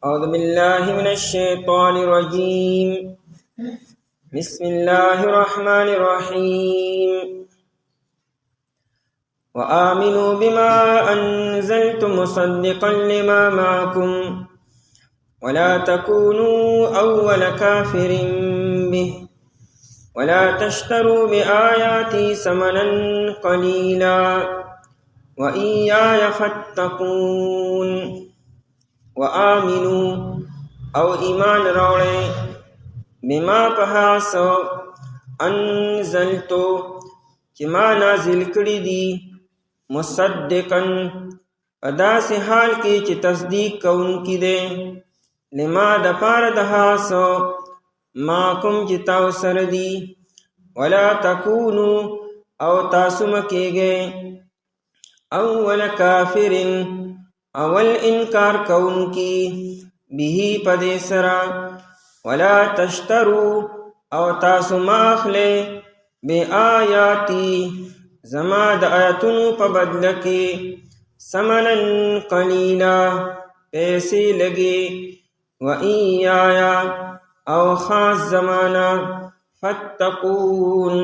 أعوذ بالله من الشيطان الرجيم. بسم الله الرحمن الرحيم. وآمنوا بما أنزلت مصدقا لما معكم ولا تكونوا أول كافر به ولا تشتروا بآياتي ثمنا قليلا وإياي فاتقون. وآمنوا او ایمان راوڑے بما پہاسو انزلتو چی ما نازل کری دی مصدقا ادا سے حال کی چی تصدیق کون کی دے لما دپار دہاسو ماکم چی تاو سردی ولا تکونو او تاسم کے گے اول کافر اول انکار کون کی بھی پدے سرا ولا تشترو او تاسو ماخلے بے آیاتی زما د آیاتونو پا بدلکی سمنن قلیلا پیسے لگے و ایایا او خاص زمانہ فتقون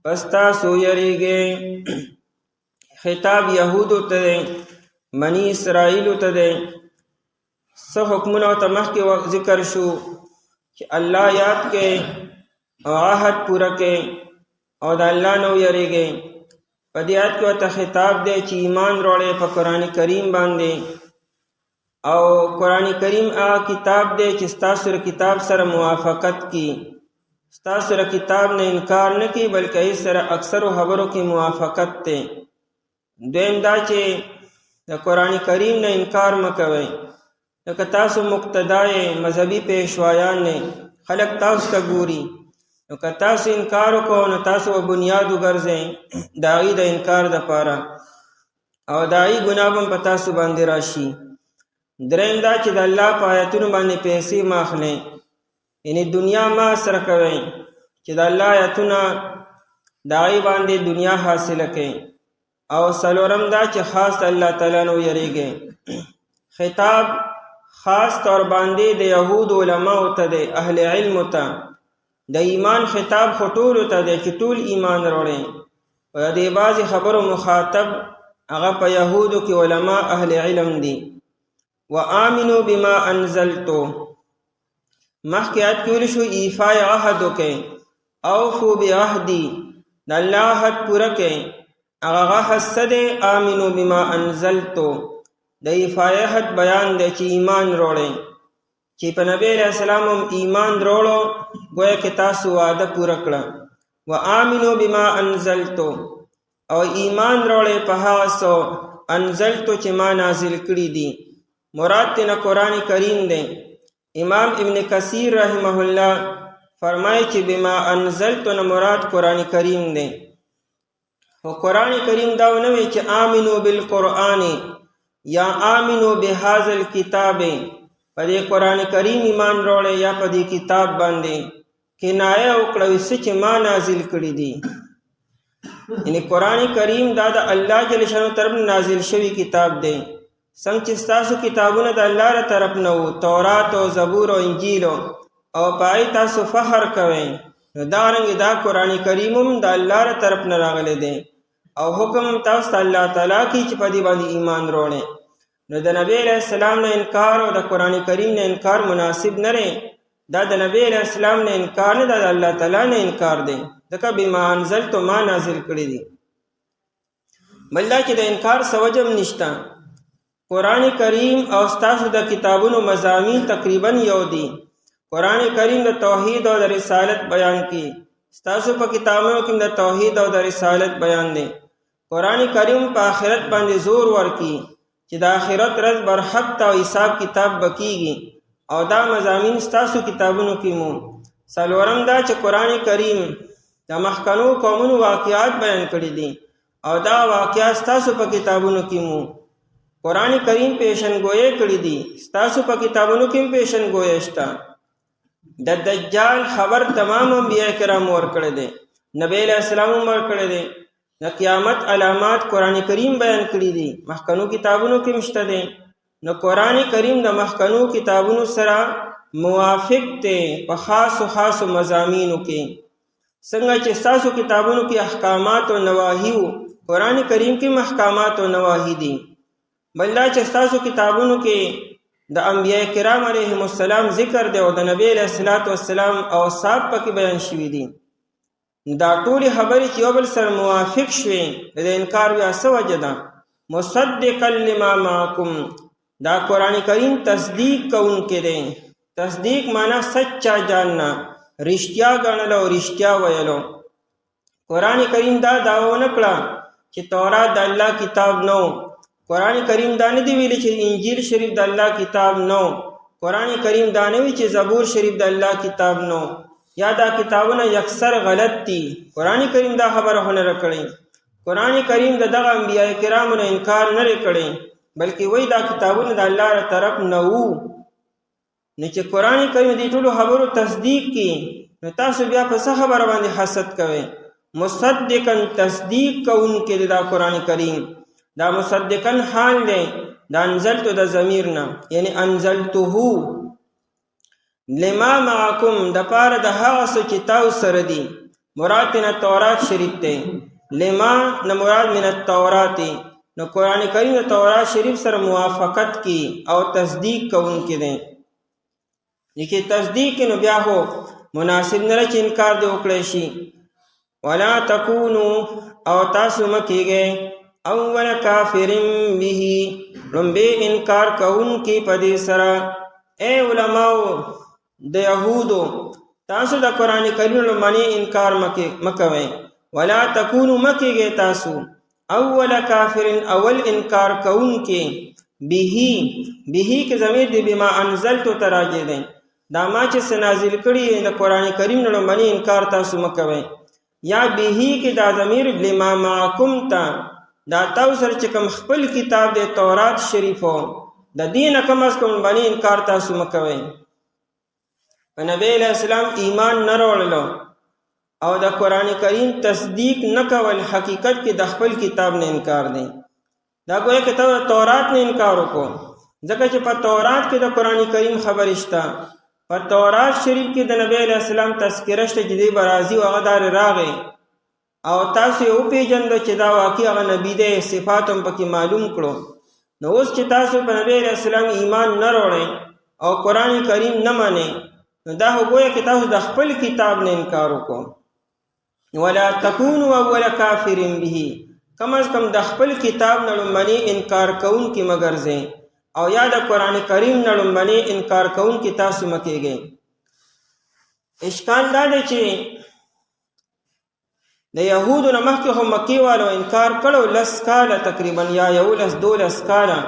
پس تاسو یریگے. خطاب یہودو تے بنی اسرائیل تے سو حکمونو تمخ کے وقت ذکر شو کہ اللہ یاد کے او عہد پورا کے او دا اللہ نو یرے گے. پدیات کے وقت خطاب دے چی ایمان روڑے پا قرآن کریم باندے او قرآن کریم کتاب دے چی ستاسر کتاب سر موافقت کی ستاسر کتاب نے انکار نہ کی بلکہ اس سر اکثر و حبروں کی موافقت تے. دویم دا چی دا قرآن کریم نے انکار مکوے لکہ تاسو مقتدائے مذہبی پیشوایان نے خلق تاسو تا گوری لکہ تاسو انکارو کو نو تاسو و بنیادو گرزیں دائی دا انکار دا پارا او دائی گنابم پا تاسو باندے راشی. درین دا چی دا اللہ پا آیتون باندے پیسی ماخلیں یعنی دنیا ما سرکویں چی دا اللہ آیتون دائی باندے دنیا حاصل کیں او سلورم دا چی خاص اللہ تعالیٰ نو یری گے. خطاب خاص طور باندے دے یہود علماء تا دے اہل علم تا دا ایمان خطاب خطول تا دے چی طول ایمان روڑے و دے بعض خبر و مخاطب اغا پا یہودو کی علماء اہل علم دی. وآمنوا بما انزلتو محکیات کیولشو ایفاء عہدو کے اوفو بی عہدی دا اللہ عہد پورا کے اغا حسد آمنو بما انزلتو دا ایفایحت بیان دے چی ایمان روڑے چی پا نبی علیہ السلام ایمان روڑو گویا کہ تاسو وعدہ پورکڑا. و آمنو بما انزلتو او ایمان روڑے پہاسو انزلتو چی ما نازل کری دی مراد تینا قرآن کریم دے. امام ابن کثیر رحمہ اللہ فرمائے چی بما انزلتو نا مراد قرآن کریم دے. و قرآن کریم داو نوے چی آمنو بالقرآن یا آمنو بحاظ الکتاب پدے قرآن کریم ایمان روڑے یا پدے کتاب باندے کنایہ اکڑوی سچ ما نازل کری دی. یعنی قرآن کریم دا اللہ جل شانو طرف نازل شوی کتاب دے سنگ چستاسو کتابون دا اللہ را طرف نو تورات و زبور و انجیلو او پائی تاسو فخر کوئیں دارنگ دا قرآن کریمم دا اللہ را طرف نراغلے دے او حکم تاست اللہ تعالیٰ کی چپدی باندی ایمان روڑے. نو دا نبی علیہ السلام نے انکار و دا قرآن کریم نے انکار مناسب نرے دا نبی علیہ السلام نے انکار نے دا اللہ تعالیٰ نے انکار دے دکا بما انزل تو ما نازل کری دی بلدہ کی دا انکار سوجم نشتا. قرآن کریم او ستاسو دا کتابون و مضامین تقریباً یو دی. قرآن کریم دا توحید و دا رسالت بیان کی ستاسو پا کتابوں کی دا توحید و دا رسالت بیان دے. قرآن کریم پا آخرت باندے زور ور کی چی دا آخرت رز برحق تا و حساب کتاب بکی گی او دا مضامین ستاسو کتابوں کی مون. سالورم دا چی قرآن کریم دا محکنو قومون واقعات بیان کری دی او دا واقعات ستاسو پا کتابوں کی مون. قرآن کریم پیشن گوئے کری دی ستاسو پا کتابوں کی پیشن گوئے اشتا. دا دجال خبر تمام انبیاء کرام ور کردے دے نبی علیہ السلام ور کردے دے. دا قیامت علامات قرآن کریم بیان کری دی محکنو کتابوں کی مشتہ دے نو قرآن کریم د مخکنو کتابونو سره موافق ته په خاصو مضامینو کې. څنګه چې ستاسو کتابونو کې احکامات او نواهی وو، قرآن کریم کې احکامات او نواهی دي. بل دا چې ستاسو کتابونو کې د انبیاء کرام علیهم السلام ذکر دی او د نبی علیہ الصلوۃ والسلام اوصاف پکې بیان شوي دي. دا ټولې خبرې چې یو بل سره موافق شوي، د انکار بیا څه وجه ده؟ مصدقا لما معکم، دا قرآن کریم تصدیق کوونکی دی. تصدیق معنی سچا جاننا، رښتیا ګڼل او رښتیا ویلو. قرآن کریم دا دعوه نه کړه چې تورات د الله کتاب نو. قرآن کریم دا نه دی ویلی چې انجیل شریف د الله کتاب نو. قرآن کریم دا نه وی چې زبور شریف د الله کتاب نو، یا دا کتابونه یکسر غلط دي. قرآن کریم دا خبره نه کړي. قرآن کریم دغه انبیاء کرامو نه انکار نه کړي، بلکې وای دا کتابونه د الله تر طرف نه وو. نه چې قرآن کریم دې ټولو خبرو تصدیق کی، نو تاسو بیا په څه خبره باندې حسد کوئ؟ مصدقا تصدیق کوونکی دی دا قرآن کریم. دا مصدقا حال دی دا انزلتو د ضمیر نه، یعنی انزلته لما معکم، د پاره د هغه څه چې تاسو سره دي. مراد نه تورات شریف دی، لما نه مراد من التورات. نو قرآن کریم د تورات شریف سره موافقت کی او تصدیق کوونکی دی. لیکن تصدیق نو بیا هو مناسب نه چې انکار دی وکړی شي. ولا تکونو او تاسو مکیږئ اول کافر به، لومبی انکار کوونکی په دې سره. اے علماو د یهودو، تاسو د قرآن کریم لومړنی انکار مکوئ. ولا تکونو مکیږئ تاسو اول کافر، اول انکار کوونکی. به کې ضمیر دی بما انزلتو تراجع دی، دا ما چې نازل کړي د قرآن کریم لومړنی انکار تاسو مکوئ. یا به کې دا ضمیر لما معکم تا، دا تاسو سره چې کوم خپل کتاب دی تورات شریفو، د دین کم از کم باندې انکار تاسو مکوئ. په نبی علیہ السلام ایمان نه راوړلو او د قرآن کریم تصدیق نه کول، حقیقت کې د خپل کتاب نه انکار دی. دا گویا کې ته تورات نه انکار وکړو، ځکه چې په تورات کې د قرآن کریم خبر شته. په تورات شریف کې د نبی علیہ السلام تذکره شته چې دی برازي او هغه دار راغی او تاسو یې وپېژندو چې دا واقعي هغه نبی دی، صفات هم پکې معلوم کړو. نو اوس چې تاسو په نبی علیہ السلام ایمان نه راوړئ او قرآن کریم نه منئ، نو دا خو گویا کې تاسو د خپل کتاب نه انکار وکړو. ولا تکونوا اول کافر به، کم از کم د خپل کتاب نه لومړنی انکار کوونکي مه ګرځئ، او یا د قرآن کریم نه لومړنی انکار کوونکي تاسو مه کیږئ. اشکال دا دی چې د یهودو نه مخکې خو مکې والو انکار کړو 10 کاله تقریبا، یا 11-12 کاله،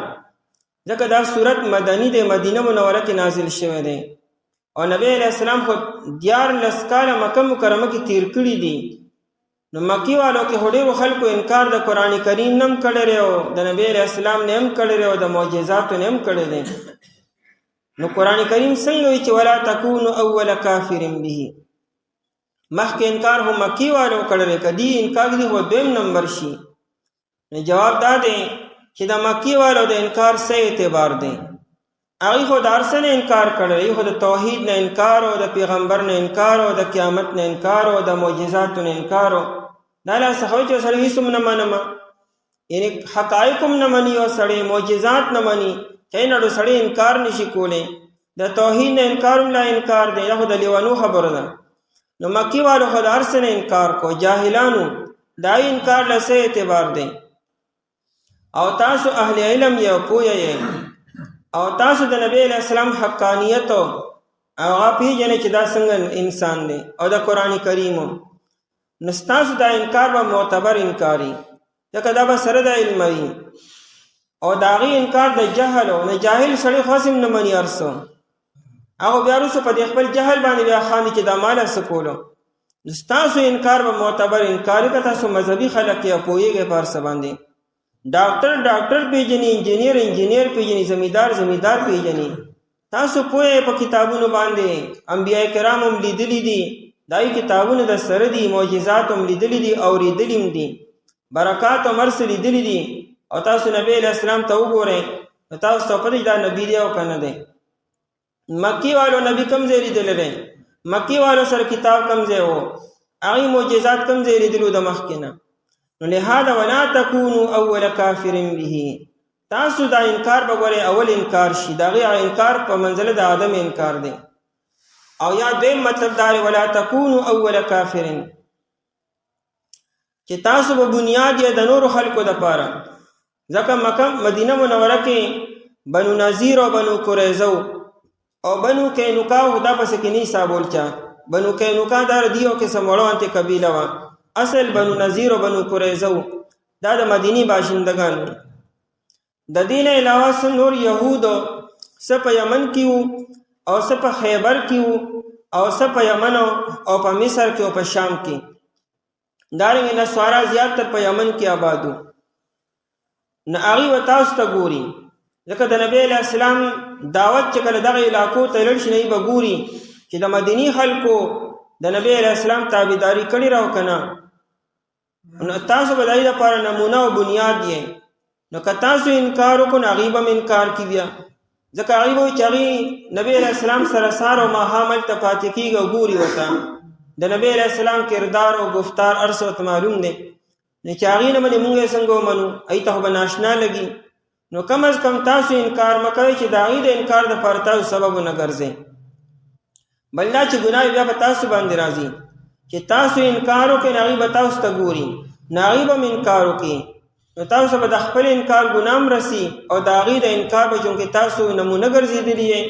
ځکه دا صورت مدني دی، مدینه منوره کې نازل شوی دی. او نبی علیہ السلام خو 14 کاله مکه مکرمه کې تیر کړي دي. نو مکی والو کې ډېرو خلکو انکار د قرآن کریم نه هم کړی او د نبی علیہ السلام نه هم کړی او د معجزاتو نه هم کړی دی. نو قرآن کریم څنګه وایي چې ولا تکونو اول کافر به؟ مخکې انکار هم مکی والو کړی، کدی انکار دی هو دویم نمبر شي. نو جواب دا دی چې د مکی والو د انکار څه اعتبار دی؟ هغه خو د هر څه نه انکار کړی، خو د توحید نه انکار او د پیغمبر نه انکار او د قیامت نه انکار او د معجزاتو نه انکار. دا لا څه چې سړی هیڅ نه منم، یعنی حقایق نه مني او سړی معجزات نه مني، کینه د سړی انکار نشي کولی. د توحید نه انکار لا انکار دی، خو د لیوانو خبره ده. نو مکی والو خو د هر څه نه انکار کو، جاهلانو دا انکار له څه اعتبار دی؟ او تاسو اهل علم یو پوهه او تاسو د نبی علیہ السلام حقانیت او هغه پیژنئ چې دا څنګه انسان دی او د قرآن کریم. نو ستاسو دا انکار به معتبر انکاري، ځکه دا به سره د علم وي. او د هغې انکار د جهل او د جاهل سړی خاص هم نه مني ارسو، هغه بیا وروسته په دې خپل جهل باندې بیا خاندي چې دا ماله څه کولو. نو ستاسو انکار به معتبر انکاري، که تاسو مذهبي خلک یا پوهېږئ په هر څه باندې. ډاکټر پیژني، انجینیر پیژني، زمیدار پیژني. تاسو پوهه په کتابونو باندې انبیاء کرام هم لیدلی دي، دای کتابونه د سره دي، معجزات هم لیدلی دي، اوریدلی هم دي، برکات هم ورسره لیدلی دي. او تاسو نبی علیہ السلام ته وګورئ تاسو ته پته دا نبی دی او کنه دی. مکی والو نبی کم ځای لیدلی دی، مکی والو سره کتاب کم ځای و، هغې معجزات کم ځای لیدلو د مخکې نه. نو لهذا ولا تکونوا اول کافر به، تاسو دا انکار به ګورئ اول انکار شي، د هغې انکار په منزله د آدم انکار دی. او یا دویم مطلب دا دی ولا تکونوا اول کافر، چې تاسو به بنیاد یې د نورو خلکو دپاره. ځکه مکه مدینه منوره کې بنو نذیر او بنو قریظه او بنو قینقاع دا پسې کې نه حسابول چا. بنو قینقاع دا دیو کې سموړو انته قبیله وه، اصل بنو نذیر او بنو قریظه دا د مدینی باشندگان. د دین علاوه سم نور یهودو څه په یمن کې وو او څه په خیبر کې وو او څه په یمن او په مصر کې او په شام کې. دارنګې نصارا زیات تر په یمن کې آباد وو. نو هغوی به تاسو ته ګوري، ځکه د نبی علیه السلام دعوت چې کله دغه علاقو ته لاړ شي، به ګوري چې د مدینی خلکو د نبی علیه السلام تابعداري کړې را او که نه. نو تاسو به د هغې لپاره نمونه او بنیاد یې. نو که تاسو انکار وکړو نو هغوی به هم انکار کړي بیا، ځکه هغوی به وایي چې هغوی نبی علیه السلام سره سهار او ماښام هلته پاتې کېږي او ګوري ورته. د نبی علیه السلام کردار او گفتار هر څه ورته معلوم دی. نو چې هغې نه منې مونږ یې څنګه ومنو، هغوی ته خو به ناشنا لګي. نو کم از کم تاسو انکار مه کوئ چې د هغې د انکار دپاره تاسو سبب ونه ګرځئ. بل دا چې ګناه بیا په تاسو باندې راځي، چې تاسو انکار وکړئ نو هغوی به تاسو ته ګوري، نو هغوی به هم انکار وکړي. نو تاسو به د خپل انکار ګناه هم رسي او د هغې د انکار به چونکې تاسو نمونه ګرځېدلي یې،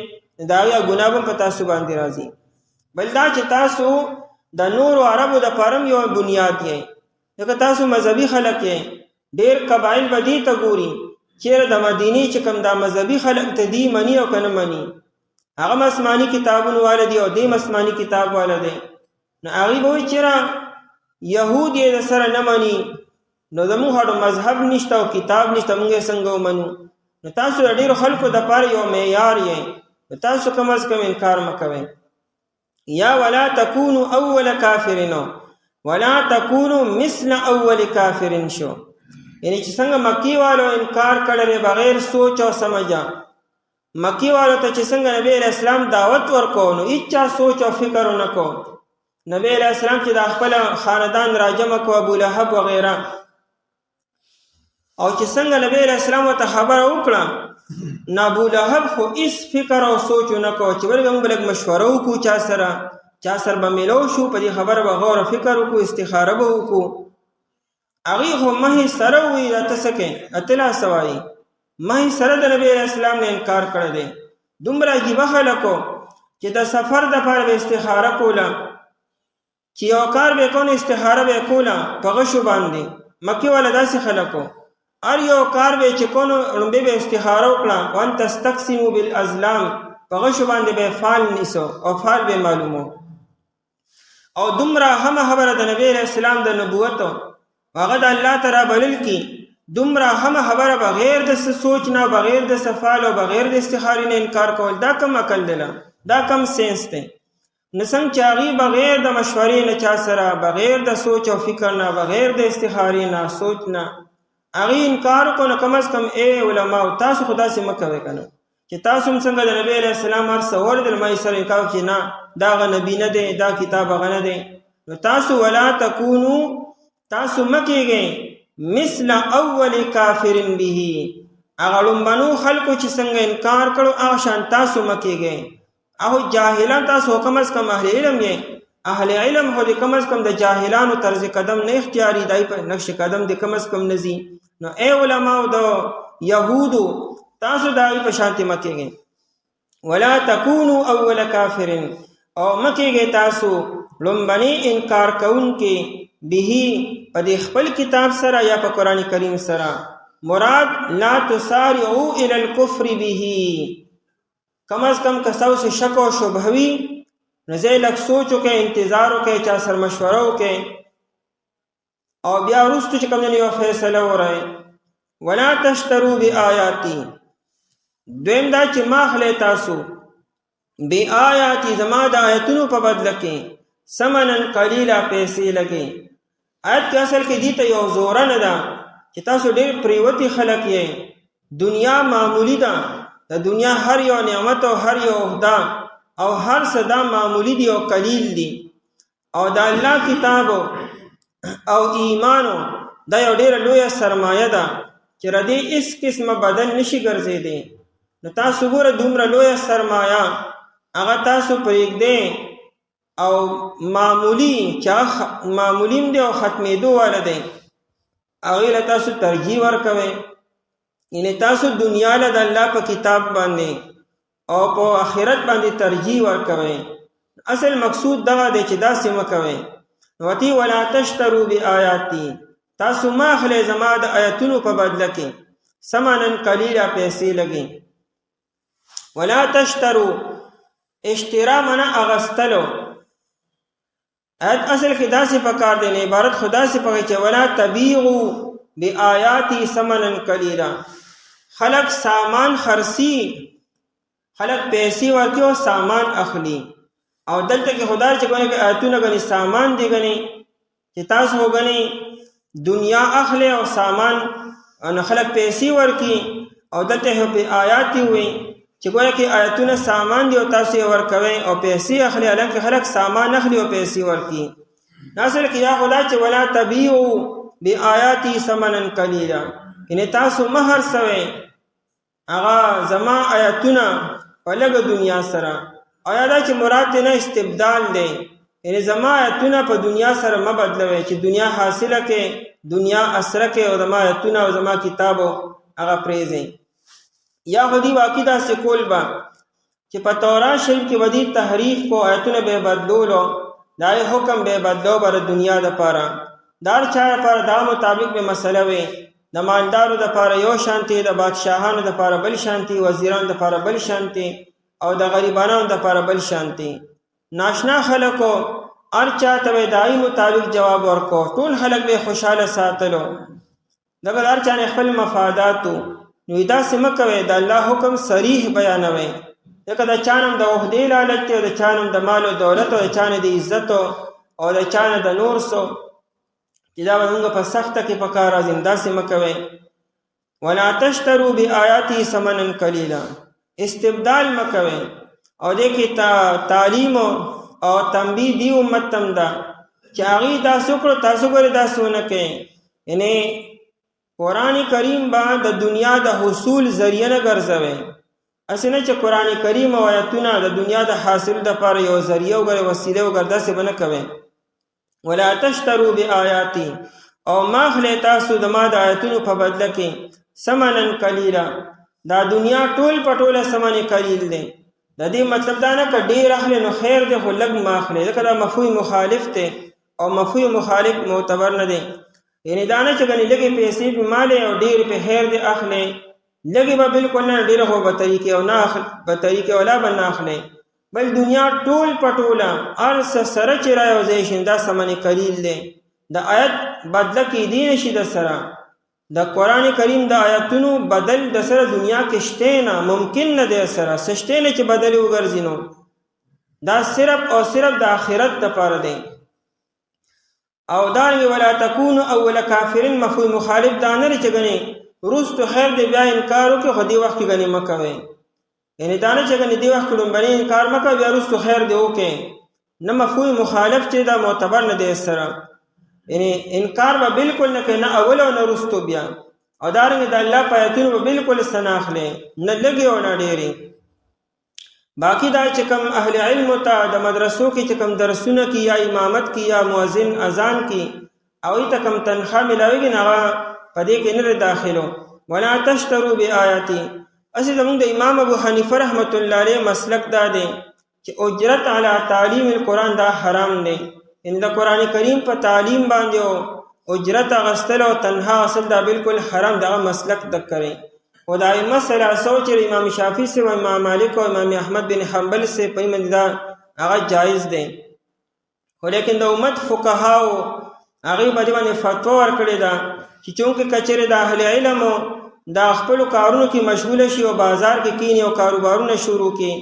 د هغې ګناه به هم په تاسو باندې راځي. بل دا چې تاسو د نورو عربو دپاره هم یو بنیاد یې، ځکه تاسو مذهبي خلک یې. ډېر قبایل به دې ته ګوري چیرې د مدینې چې کوم دا مذهبي خلک ته دی مني او که نه مني. هغه هم آسماني کتابونو والا دی او دی هم آسماني کتاب والا دی. نو هغوی به وایي چیرې یهود یې د سره نه مني، نو زموږ هډو مذهب نشته او کتاب نشته، موږ یې څنګه ومنو. نو تاسو د ډېرو خلکو دپاره یو معیار یې، نو تاسو کم از کم انکار مه کوئ. یا ولا تکونو اول کافرین ولا تکونو مثل اول کافرین شو، یعنی چې څنګه مکی والو انکار کړی بغیر سوچ او سمجه. مکی والو ته چې څنګه نبی علیہ السلام دعوت ورکو نو هیچا سوچ او فکر ونه کو. نبی علیہ السلام چې د خپل خاندان راجمع کو ابو لهب وغیره، او چې څنګه نبی علیہ السلام ورته خبره وکړه نو ابو لهب خو هیڅ فکر او سوچ ونه کو چې ولږ موږ لږ مشوره وکړو چا سره به میلو شو، په دې خبره به غور او فکر وکړو، استخاره به وکړو. هغوی خو مهې سره وایي دا ته څه کوې، اتلا څه وایي، مهې سره د نبی علیہ السلام نه انکار کړی دی. دومره عجیبه خلکو چې د سفر دپاره به استخاره کوله، چې یو کار به یې کو نو استخاره به یې کوله په غشو باندې. مکې والا داسې خلکو هر یو کار به یې چې کو نو لومبې به استخاره وکړه، وان تستقسموا بالازلام، په غشو باندې به یې فال نیسو او فال به یې معلومو. او دومره همه خبره د نبی علیہ السلام د نبوت هغه د الله ته رابلل کی، دومره همه خبره بغیر د سوچ نه، بغیر د سفال او بغیر د استخارې نه انکار کول، دا کم عقل دی، دا کم سینس دی. نو څنګه چې هغوی بغیر د مشورې نه چا سره، بغیر د سوچ او فکر نه، بغیر د استخارې نه، سوچ نه هغوی انکار وکړو، نو کم از کم ای علماو تاسو خو داسې مه کوئ که نه، چې تاسو هم څنګه د نبی علیہ السلام هر څه واورېدل ما یې سره انکار چې نه دا هغه نبي نه دی، دا کتاب هغه نه دی. نو تاسو ولا تکونو، تاسو مه کېږئ مثل اول کافر به، هغه لومبنو خلکو چې څنګه انکار کړو هغه شان تاسو مه کېږئ. هغه جاهلان تاسو کم از کم اهل علم یې، اهل علم خو دې کم از کم د جاهلانو طرز قدم نه اختیاري، دای په نقش قدم دې کم از کم نه ځي. نو ای علماو د یهودو تاسو د هغوی په شانتې مه کېږئ. ولا تکونو اول کافر، او مه کېږئ تاسو لومبني انکار کوونکې به په دې خپل کتاب سره یا په قرآن کریم سره. مراد لا تسارعوا الى الكفر به، کم از کم که ستاسو شک او شبهه وي نو ځای لږ سوچ وکړئ، انتظار وکړئ، چا سره مشوره وکړئ او بیا وروستو چې کوم یو فیصله وکړئ. ولا تشتروا بآیاتي، دویم دا چې ما اخلئ تاسو بآیاتي، زما د آیتونو په بدله کې ثمنن قلیلا پیسې لګئ. آیت کې اصل کې دې ته یو زوره نه ده چې تاسو ډېر پریوتي خلک یې، دنیا معمولی ده، د دنیا هر یو نعمت او هر یو عہده او هر څه دا معمولی دی او قلیل دی، او د الله کتاب او ایمانو دا یو ډیره لویه سرمایه ده چې ردی هیڅ قسمه بدل نشي ګرځېدی. نو تاسو ګوره دومره لویه سرمایه هغه تاسو پرېږدئ او معمولی چې معمولیم دی او ختمېدو والا دی هغې له تاسو ترجیح ورکوئ. یعنې تاسو دنیا له د الله په کتاب باندې او په آخرت باندې ترجیح ورکوئ. اصل مقصود دغه دی چې داسې مه کوئ. وتی ولا تشترو بآیاتی، تاسو ما اخلئ زما د آیتونو په بدله کې ثمنا قلیلا پیسې لګي. ولا تشترو اشترا منه اغستلو، آیت اصل کې داسې پکار دی نه عبارت خدا سے پکې چې ولا تبیعوا بآیاتی ثمنا قلیلا، خلق سامان خرسی، خلق پیسې ورکي او سامان اخلي. او دلته کې خدای چې کوي کې آیتونه غني سامان دی غني چې تاسو وګني دنیا اخلي او سامان ان خلق پیسې ورکي، او دلته په آیات وي چې کوي کې آیتونه سامان دی او تاسو ورکوي او پیسې اخلي، الکه خلق سامان اخلي او پیسې ورکي. اصل کې یا خدای چې ولا تبيعوا بآیاتی ثمنا قلیلا، ان تاسو مہر سوي هغه زما آیتونه په لږه دنیا سره. آیا دا چې مراد نه استبدال دی، یعنی زما آیتونه په دنیا سره مه بدلوي چې دنیا حاصله کې دنیا اسره کې او زما آیتونه او زما کتابو هغه پریږدئ. یا خودی واقع داسې کول به چې په تورات شریف کې ودی تحریف کو آیتونه به بدلولو، دا حکم به بدلو بر دنیا د پاره، دار چا پر دا مطابق به مسله وي. د مالدارو د پاره یو شانتي، د بادشاهانو د پاره بل شانتي، وزیرانو د پاره بل شانتي، او د غریبانو د پاره بل شانتي. ناشنا خلکو هر چاته به دای مطابق جواب ورکو، ټول خلک به خوشاله ساتلو، دغه هر چا خپل مفاداتو. نو دا سم کوي د الله حکم صریح بیانوي، دغه د چانم د عہدې لالچ او د چانم د مال او دولت او د چانه د عزت او د چانه د نور سو چې دا موږ په سخته کې پکار راځي. دا سم کوي ولا تشترو بآیاتی ثمنا قلیلا، استبدال مکوي. او دې کې تعلیم او تنبیه دی امت تم دا چې هغه تاسو کړو تاسو ګورې تاسو نه کوي. یعنی قرآن کریم با د دنیا د حصول ذریعہ نه ګرځوي، اسنه چې قرآن کریم او آیتونه د دنیا د حاصل د لپاره یو ذریعہ او وسیله وګرځي څه بنه کوي. ولا تشترو بآیاتی، او ما خله تاسو د ما د آیتونو په بدله کې ثمنا قلیلا، دا دنیا ټول پټوله ثمن قلیل دی. د دې مطلب دا نه ک ډیر اخلي نو خیر دی خو لګ ما اخلي، ځکه دا مفهوم مخالف دی او مفهوم مخالف معتبر نه دی. یعنی دا نه چې غني لګي پیسې په مال او ډیر په خیر دی اخلي، لګي به بالکل نه ډیر هو به طریقې او نه اخلي به طریقې ولا بل اخلي، بل دنیا ټول پټوله ارس سره چې راوځي شیندا ثمن قلیل دی. د آیت بدله کې دی نشي د سره د قرآن کریم د آیاتونو بدل د سره دنیا کې شته نه، ممکن نه دی سره سشته نه چې بدل وګرځي. نو دا صرف او صرف د آخرت لپاره دی. او دانوی ولا تکونو اول کافرین مفهوم مخالف دانر چې غني روستو خیر دی بیا انکار وکړي، خو دی وخت کې غني مکوي. یعنی دانه چې غني دی وخت کې لومبني انکار مکوي بیا روستو خیر دی وکړي، نه مفهوم مخالف چې دا معتبر نه دی سره. یعنی انکار به بالکل نه کوي، نه اول او نه روستو بیا. او دارنګ د الله په آیتونو به بالکل سناخله نه لګي او نه ډېری. باقی دا چې کوم اهل علم ته د مدرسو کې چې کوم درسونه کې یا امامت کې یا مؤذن اذان کې او ته کوم تنخواه ملاويږي نه په دې کې نه داخلو. ولا تشترو بآیاتی، اصل زموږ د امام ابو حنیفه رحمت الله علیه مسلک دا دی چې اجرت علی تعلیم القرآن دا حرام دی. ان د قرآن کریم په تعلیم باندې اجرت غستل او تنها اصل دا بالکل حرام، دا مسلک د کوي. او دا مسله سوچ امام شافعی سے و امام مالک او امام احمد بن حنبل سے په من دا هغه جایز دی. خو لیکن د امت فقها او هغه باندې فتوا ورکړي دا چې چونکه کچره د اهل علم دا خپل کارونو کې مشغول شي او بازار کې کینی او کاروبارونه شروع کړي،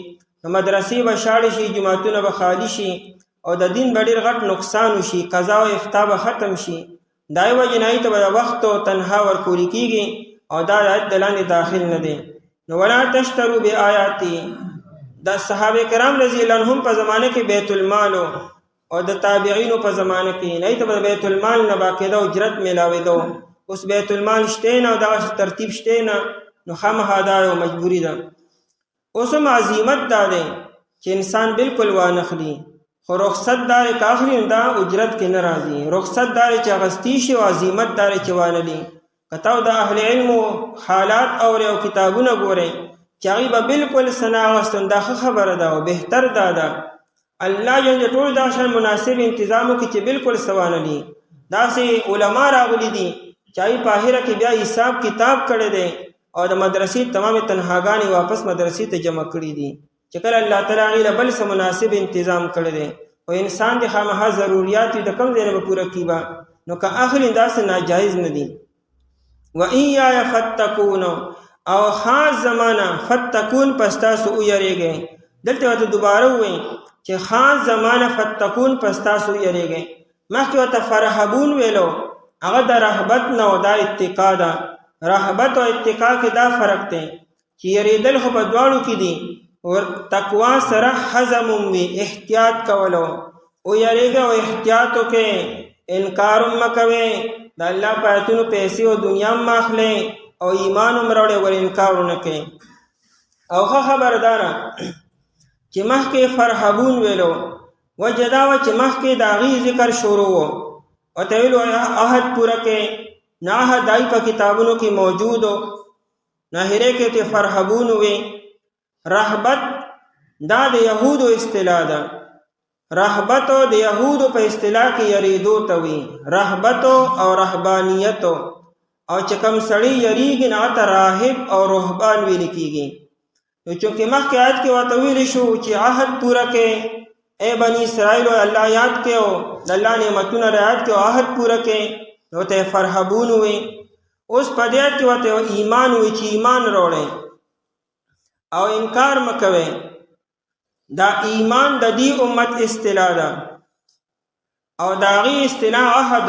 مدرسې به شاړې شي، جماعتونه به خالی شي او د دین ډېر غټ نقصان وشي، قضا او افتا به ختم شي. دای وجه نه ته وخت او تنها ورکول کیږي او دا آیت دلاندې داخل نه دی. نو ولا تشترو بآیاتی، د صحابه کرام رضی الله عنهم په زمانه کې بیت المال او د تابعینو په زمانه کې نه ته بیت المال نه باقاعده اجرت میلاوېدو. اوس بیت المال شته نه او دا ترتیب شته نه، نو خامخا دا یو مجبوری ده. اوس هم عزیمت دا دی چې انسان بالکل وانخلي، خو رخصت دار که اخلي دا اجرت کې نه راځي. رخصت دار چې اغستی شي او عزیمت دار چې وانلي. کتاو د اهل علمو حالات او کتابونه ګورئ چې هغوی به بالکل سنا اغستون، دا ښه خبره ده او بهتر دا ده. الله جل ټول دا شان مناسب انتظام وکړي چې بالکل سوانلي. داسې علما راغلي دي چې هغوی په آخره کې بیا حساب کتاب کړی دی او د مدرسې تمامې تنخواګانې واپس مدرسې ته جمع کړي دي چې کله الله تعالی هغوی له بل څه مناسب انتظام کړی دی. او انسان د خامخا ضروریات د کوم ځای نه به پوره کړي به، نو که اخلي داسې ناجایز نه دي. وَإِيَّايَ فَاتَّقُونَ، او خاص زمانہ فتقون پس تاسو ویریږئ. دلته ورته دوباره ووایي چې خاص زمانہ فتقون پس تاسو ویریږئ. مخکې ورته فرحبون ویلو، هغه د رهبت نه او دا اتقا ده. رهبت او اتقا کې دا فرق دی چې یریدل خو په دواړو کې دي. تقوا سره حزم وي، احتیاط کولو، ویریږئ او احتیاط وکړئ، انکار مه کوئ، د الله په آیتونو پیسې او دنیا هم مه اخلئ او ایمان هم راوړئ ور انکار ونه کوئ. او ښه خبره دا ده چې مخکې فرحبون ویلو، وجه دا وه چې مخکې د هغې ذکر شروع و او ته ویلو عهد پوره کړئ. نه عهد دای په کتابونو کې موجود و، نه هرې کې ته فرحبون وي. رهبت دا د یهودو اصطلاح ده. رهبت د یهودو په اصطلاح کې یریدو ته وي، رهبت او رهبانیت. او چې کوم سړی یریږي نه ته راهب او رهبان ویل کېږي. نو چونکې مخکې آیت کې ورته ویلی شو چې عهد پوره کړئ، ای بني اسرائیلو الله یاد کړئ او د الله نعمتونه رعایت کړئ او عهد پوره کړئ، نو ته فرحبون وي. اوس په دې آیت کې ورته ایمان وي چې ایمان راوړئ او انکار مه کوئ. دا ایمان د دې امت اصطلاح ده او د هغې اصطلاح عهد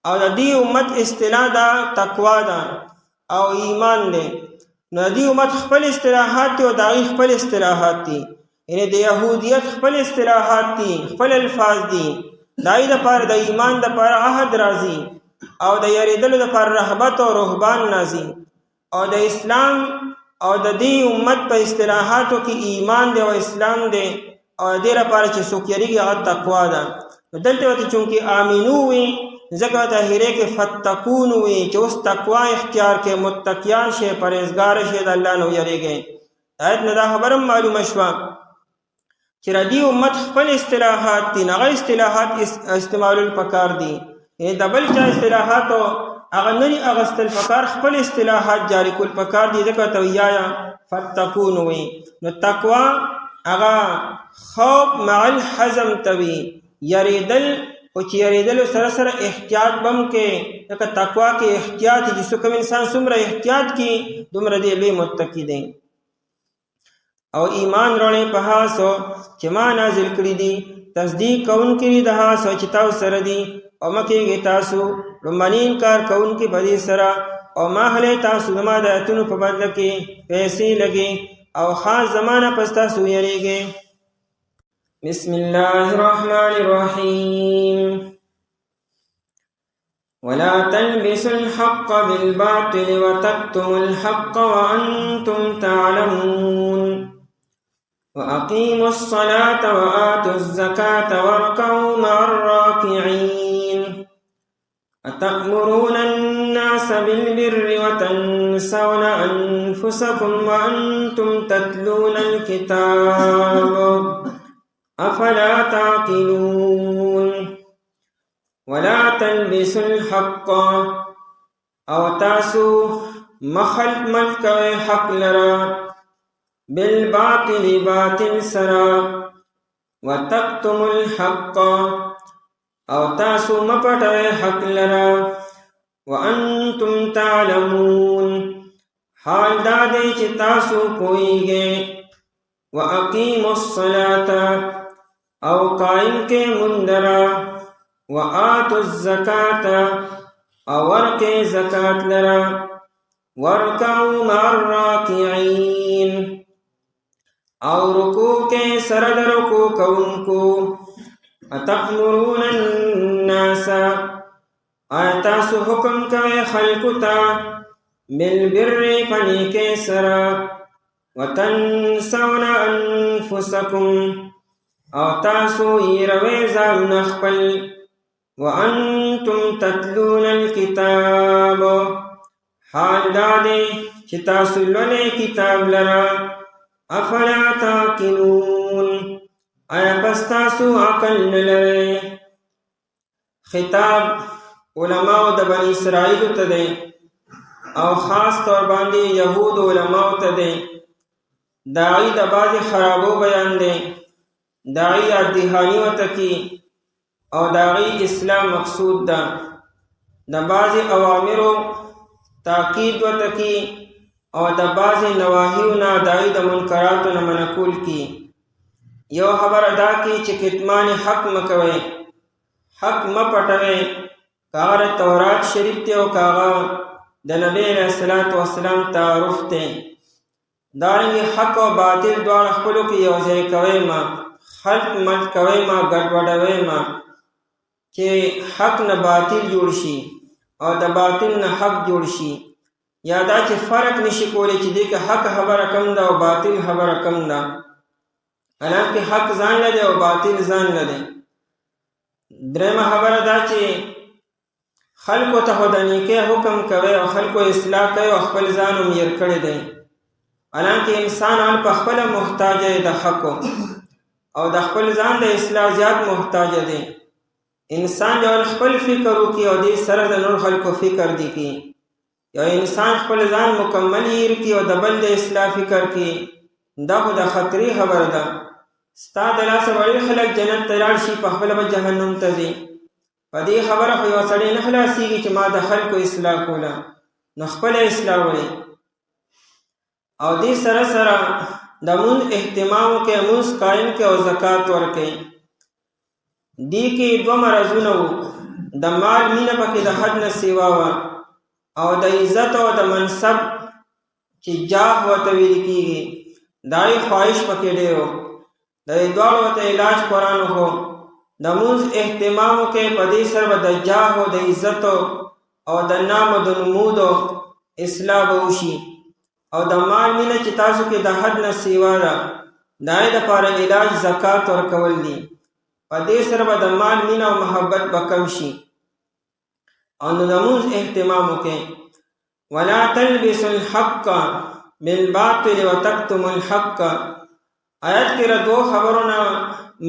او د دې امت اصطلاح دا تقوا ده او ایمان دی. نو د دې امت خپل اصطلاحات دي او د هغې خپل اصطلاحات دي. یعنې د یهودیت خپل اصطلاحات دي، خپل الفاظ دي. د هغې دپاره د ایمان دپاره عهد راځي او د یریدلو دپاره رهبت او رهبان راځي. او د اسلام او د دې امت په اصطلاحاتو کې ایمان دی او اسلام دی او د دې لپاره چې څوک یریږي هغه تقوا ده. نو دلته ورته چونکې آمینو وي ځکه ورته هیرې کې فتقون وي چې اوس تقوا اختیار کې متقیان شي، پرهیزګار شي، د الله نه ویریږئ. آیت نه دا خبره هم معلومه شوه چې د دې امت خپل اصطلاحات دي، هغه اصطلاحات استعمالول پکار دي. یعنې د بل چا اصطلاحاتو هغه نری اغستل پکار، خپل اصطلاحات جاری کول پکار دي. ځکه ته ویایا فتقون وي. نو تقوا هغه خوف مع الحزم توي، یریدل خو چې یریدلو سره سره احتیاط بم کې. لکه تقوا کې احتیاط چې کوم انسان څومره احتیاط کې دومره دی لوی متقي دی. او ایمان راوړئ په هغه څه چې ما نازل کړي دي، تصدیق کوونکي د هغه څه چې تاسو سره دي، او مه کېږئ تاسو لومړني انکار کوونکي په دې سره، او ما هلئ تاسو زما د آیتونو په بدله کې پیسې لګئ او خاص زمانه پس تاسو ویریږئ. بسم الله الرحمن الرحيم. ولا تلبسوا الحق بالباطل وتكتموا الحق وأنتم تعلمون. وأقيموا الصلاة وآتوا الزكاة واركعوا مع الراكعين. أتأمرون الناس بالبر وتنسون أنفسكم وأنتم تتلون الكتاب أفلا تعقلون. ولا تلبسوا الحق، او تاسو مخلط ملکوي حق لرا، بالباطل باطل سرا، وتكتموا الحق، او تاسو مپټوي حق لرا، وانتم تعلمون، حال دا دی چې تاسو پوهیږئ. واقیموا الصلاة، او قائم کے مندرا، وآتوا الزکاة، او ورکے زکاة لرا، وارکعوا مع الراکعین او رکوع کے سرد رکوع کونکو اتأمرون الناس آتاسو حکم کوي خلقتا بالبر پنیکے سرا وتنسون انفسکم او تاسو یروي ځان خپل وانتم تتلون الكتاب حال دادے چې تاسو لولئ کتاب لرا افلا تعقلون آیا پس تاسو عقل نلرئ خطاب علماء د بنی اسرائیل ته دی او خاص طور باندې یهود علماء ته دی داعی د بعض خرابو بیان دی داعی ادهانی وتکی او داعی اسلام مقصود ده د بعض اوامرو تاکید وتکی او د بعض نواهیو نه داعی د منکراتو نه منکول کی یو خبر ادا کی چې کتمان حق مکوي حق مپټوي کار تورات شریف ته او کاغه د نبی علیہ الصلوۃ والسلام تعارف ته دارنګ حق او باطل دواړه خپلو کې یو ځای کوي ما خلق مت کوي ما ګډوډوي ما چې حق نه باطل جوړ شي او د باطل نه حق جوړ شي یا دا چې فرق نشي کولی چې دې کې حق خبره کم ده او باطل خبره کم ده حالانکه حق ځان لري او باطل ځان لري درېمه خبره دا چې خلقو ته د نیکۍ حکم کوي او خلقو اصلاح کوي او خپل ځان هم ير کړی دی حالانکه انسان په خپل محتاج دی د حق او د خپل ځان د اصلاح زیات محتاج دی انسان جو خپل فکر وکي او د سره د نور خلقو فکر دی کی یو انسان خپل ځان مکمل ير کی او د بل د اصلاح فکر کی دا خو د خطرې خبره ده ستا د لاسه وړي خلک جنت ته لاړ شي په خپله به جهنم ته ځي په دې خبره خو یو سړی نه خلاصېږي چې ما د خلکو اصلاح کوله نو خپله اصلاح وړي او دې سره سره د مونځ اهتمام وکړئ مونځ قایم کړئ او زکات ورکړئ دې کې دوه مرضونه وو د مال مینه پکې د حد نه سیوا وه او د عزت او د منصب چې جاه ورته ویل کېږي دا یې خواهش پکې ډېر و د دې دواړو ورته علاج قرآن وښو د مونځ اهتمام وکړئ په دې سره به د جاه او د عزت او د نام او د نمود اصلاح به وشي او د مال مینه چې تاسو کې د حد نه سیوا ده د هغې دپاره علاج زکات ورکول دي په دې سره به د مال مینه او محبت به کم شي او نو د مونځ اهتمام وکړئ ولا تلبسوا الحق بالباطل وتكتموا الحق آیت کې دوه خبرونه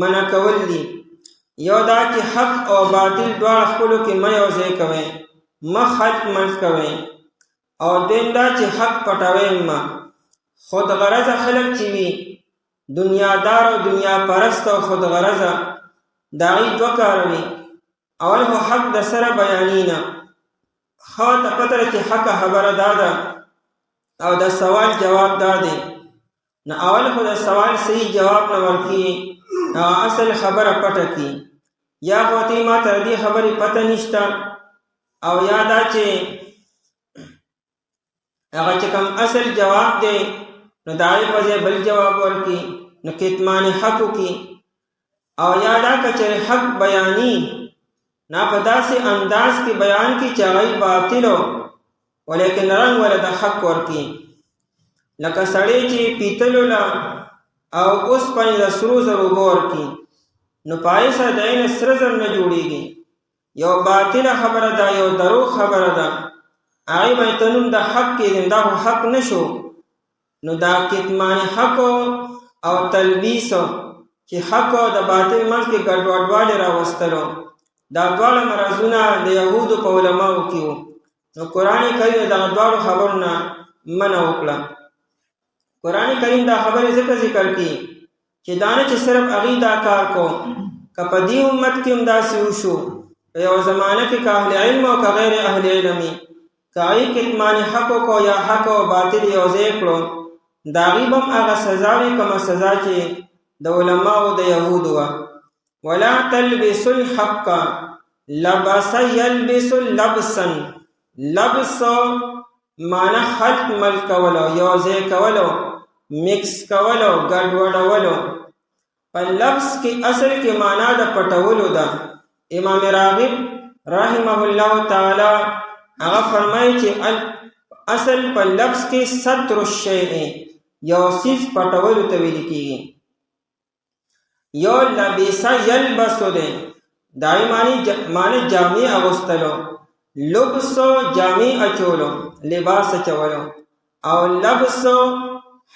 منع کول دي یو دا چې حق او باطل دواړه خپلو کې مه یو ځای کوئ مه خلط ملط کوئ او دویم دا چې حق پټوئ مه خود غرضه خلک چې وي دنیادار او دنیا پرست او خود غرضه د هغې دوه کاره وي اول خو حق د سره بیاني نه ښه ته پته ده چې حقه خبره دا ده او د سوال جواب دا دی نو اول خو د سوال صحیح جواب نه ورکړي اصل خبره پټه کړي یا خو ته ما ته دې خبرې پته نشته او یا دا چې هغه چې کوم اصل جواب دی نو د هغې په ځای بل جواب ورکړي نو کتمان حق وکړي او یا دا که چېرې حق بیاني نا په داسې انداز کې بیان کړي چې هغه باطل ولیکن رنګ ولا د حق ورکړي لکه سړی چې پیتلو له او اوسپنې د سرو زرو اوبه ورکړي نو په هغې سره د عین سره زر نه جوړېږي یو باطله خبره ده یو دروغ خبره ده هغې باندې ته نوم د حق کېږي دا خو حق نه شو نو دا کتمان حق او تلبیس چې حق او د باطل منځ کې ګډوډوالی راوستلو دا دواړه مرضونه د یهودو په علماو کې وو نو قرآن کریم دغه دواړو خبرو نه منع وکړه قرآن کریم دا خبرې ځکه ذکر کړي چې دا نه چې صرف هغې دا کار کو که په دې امت کې هم داسې وشو په یو زمانه کې که اهل علم او که غیر اهل علمي که هغې کتمان حق وکړو یا حق او باطل یو ځای کړو د هغې به هم هغه سزا وي کومه سزا چې د علماو د یهودو وه ولا تلبسوا الحق لبس يلبس لبسا لبس معنا خلط مل کولو، یو ځای کولو، مکس کولو، ګډوډولو. په لفظ کې اصل کې معنا د پټولو ده. امام راغب رحمه الله تعالی هغه فرمایي چې اصل په لفظ کې ستر الشیء، یو سیز پټولو ته ویل کېږي. یو لبیسه یلبسو دی، دای معنی جامع اغوستلو، لبسو جامع اچولو، لباس اچولو، او لبسو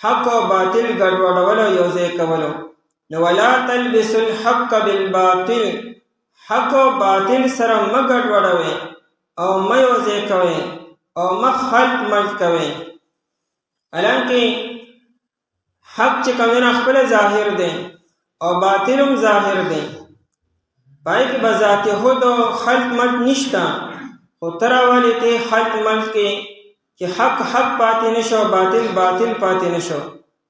حق و باطل ګډوډولو، یو ځای کولو. نو ولا تلبسوا الحق بالباطل، حق و باطل سره مه ګډوډوئ او مه یو ځای کوئ او مه خلط ملط کوئ. حالانکه حق چې کوم دی خپله ظاهر دی او باطل هم ظاهر دی، پای کې به ذات خود خلط ملط نشته، خو ته راولې ته خلط ملط کې چې حق حق پاتې نشو، باطل باطل پاتې نشو.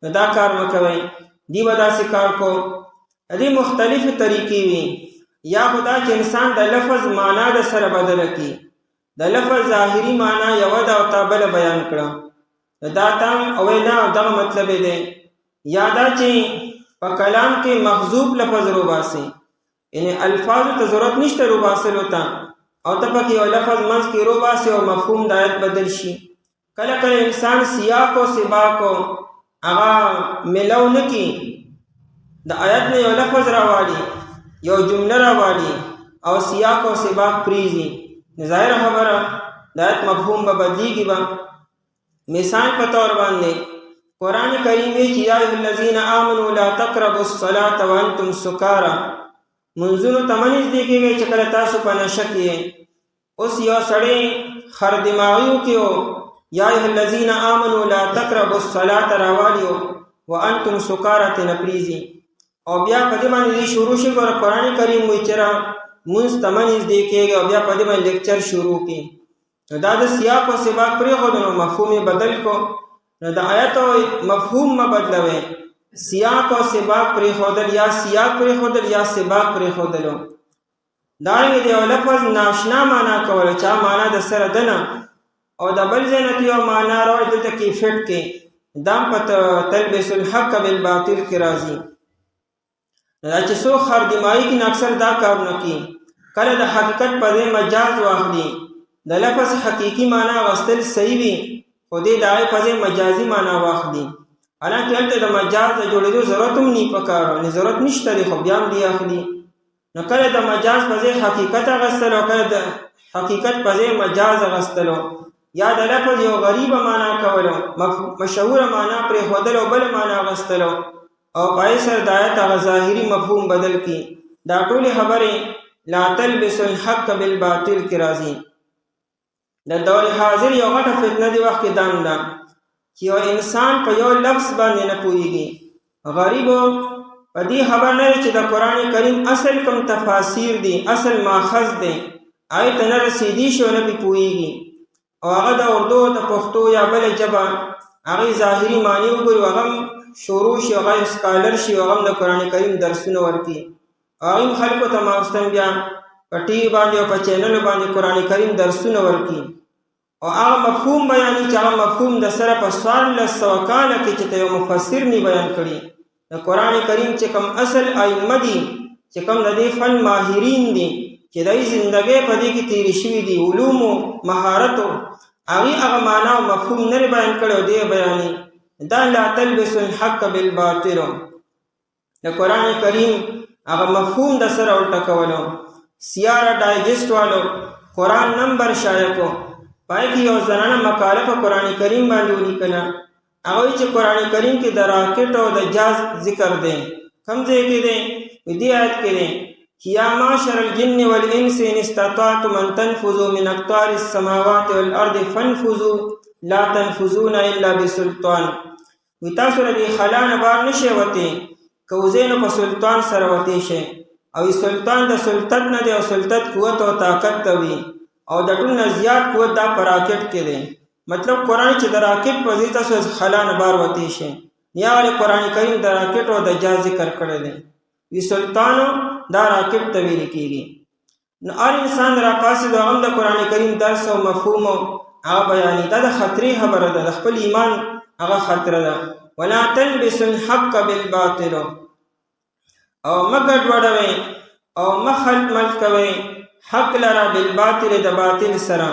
نو دا کار مه کوئ. دی به داسې کار کو. دې مختلفې طریقې وي. یا خدا چې انسان د لفظ معنا د سره بدله کړي، د لفظ ظاهري معنا یوه ده او تا بله بیان کړه، دا تم او نه دغه مطلب دی. یا دا چې په کلام کې محذوف لفظ روباسي، یعنی الفاظ ته ضرورت نشته روباسلو ته، او ته پکې یو لفظ منځ کې روباسي او مفهوم د آیت بدل شي. کله کله انسان سیاق او سباق هغه ملو نه کړي، د آیت نه یو لفظ راوالي، یو جمله راوالي او سیاق او سباق پریزي، ظاهره خبره د آیت مفهوم به بدلیږي. به مثال په طور باندې قرآن کریم وی چې یا ایها الذین آمنوا لا تقربوا الصلاة وانتم سکارى، منځونو ته مه نږدې کېږئ چې کله تاسو په نشه کې یې. اوس یو سړی خر دماغیو کې و، یا ایها الذین آمنوا لا تقربوا الصلاة راوالیو وانتم سکارى ترې پریزي، او بیا په دې باندې دې شروع شي. ګوره قرآن کریم وایي چې مونځ ته مه نږدې کېږئ او بیا په دې باندې لیکچر شروع کړي. نو دا د سیاق او سباق پرېښودو، نو مفهوم یې بدل کو. نو د آیت مفهوم مه بدلوئ، سیاق او سباق پرېښودل، یا سیاق پرېښودل یا سباق پرېښودلو. دارنګه د یو لفظ ناشنا معنا کوله، چا معنا د سره ده نه، او د بل ځای نه یو معنا راوړي دلته کې فټ کې، دا په تلبس الحق بالباطل کې راځي. دا چې څوک خردمایي کې اکثر دا کارونه کوي، کله د حقیقت په ځای مجاز واخلي، د لفظ حقیقي معنا اخیستل صحیح وي، خو دې د هغې په ځای مجازي معنا واخلي. حالانکه هلته د مجاز د جوړېدو ضرورت هم نه پکار، نه ضرورت نشته دی، خو بیا هم دی اخلي. نو کله د مجاز په ځای حقیقت اخیستلو، کله د حقیقت په ځای مجاز اخیستلو، یا د لفظ یو غریبه معنا کولو، مشهوره معنا پرېښودلو او بله معنا اخیستلو، او پای سره د آیت هغه ظاهري مفهوم بدل کړي. دا ټولې خبرې لا تلبسوا الحق بالباطل کې راځي. د دور حاضر یو غټه فتنه دی وخت کې دام ده چې یو انسان په یو لفظ باندې نه پوهېږي. غریبو په دې خبر نه دی چې د قرآن کریم اصل کوم تفاسیر دي، اصل ماخذ دی، هغې ته نه رسېدي شي او نه پرې پوهېږي، او هغه د اردو د پښتو یا بله ژبه هغې ظاهري معنی وګوري، هغه هم شروع شي، هغه سکالر شي، هغه هم د قرآن کریم درسونه ورکړي، هغه هم خلکو ته ماخستن بیا په ټي وي باندې او په چینلو باندې قرآن کریم درسونه ورکړي، او هغه مفهوم بیانوي چې هغه مفهوم د سره په 1400 کاله کې چې ته یو مفسر نی بیان کړي. د قرآن کریم چې کوم اصل ائمه دي، چې کوم د دې فن ماهرین دي، چې د زندګۍ په دې کې تېرې شوي دي، علومو مهارتو، هغې هغه معنا او مفهوم نه بیان کړی او دی بیانوي. دا لا تلبسوا الحق بالباطل، د قرآن کریم هغه مفهوم د سره الټه کولو. سیاره ډایجسټ والو قرآن نمبر شایع کو، پای کې یو زنانه مقاله په قرآن کریم باندې ولیکله. هغه وایي چې قرآن کریم کې د راکټ او د جاز ذکر دی. کوم ځای کې دی؟ دې آیت کې دی چې یا معشر الجن والانس ان استطعتم ان تنفذوا من اقطار السماوات والارض فانفذوا لا تنفذون الا بسلطان. وی تاسو له دې خلا نه بار نشئ وتی، که وځئ نو په سلطان سره وتی شئ. او سلطان د سلطت نه دی، او سلطت قوت او طاقت ته وي، او د ټول نه زیات قوت دا په راکټ کې دی. مطلب قرآن چې د راکټ په ځای تاسو خلا نه بار وتی شئ، یا قرآن کریم د راکټ او د جاز ذکر کړی دی. وی سلطانو دا راکټ ته ویل کېږي. نو هر انسان راپاسېد، هغه هم د قرآن کریم درس او مفهوم هغه بیانې. دا د خطرې خبره ده، د خپل ایمان هغه خطره ده. ولا تلبسوا الحق بالباطل، او مه ګډوډوئ او مه خلط کوئ حق لره بالباطل د باطل سره.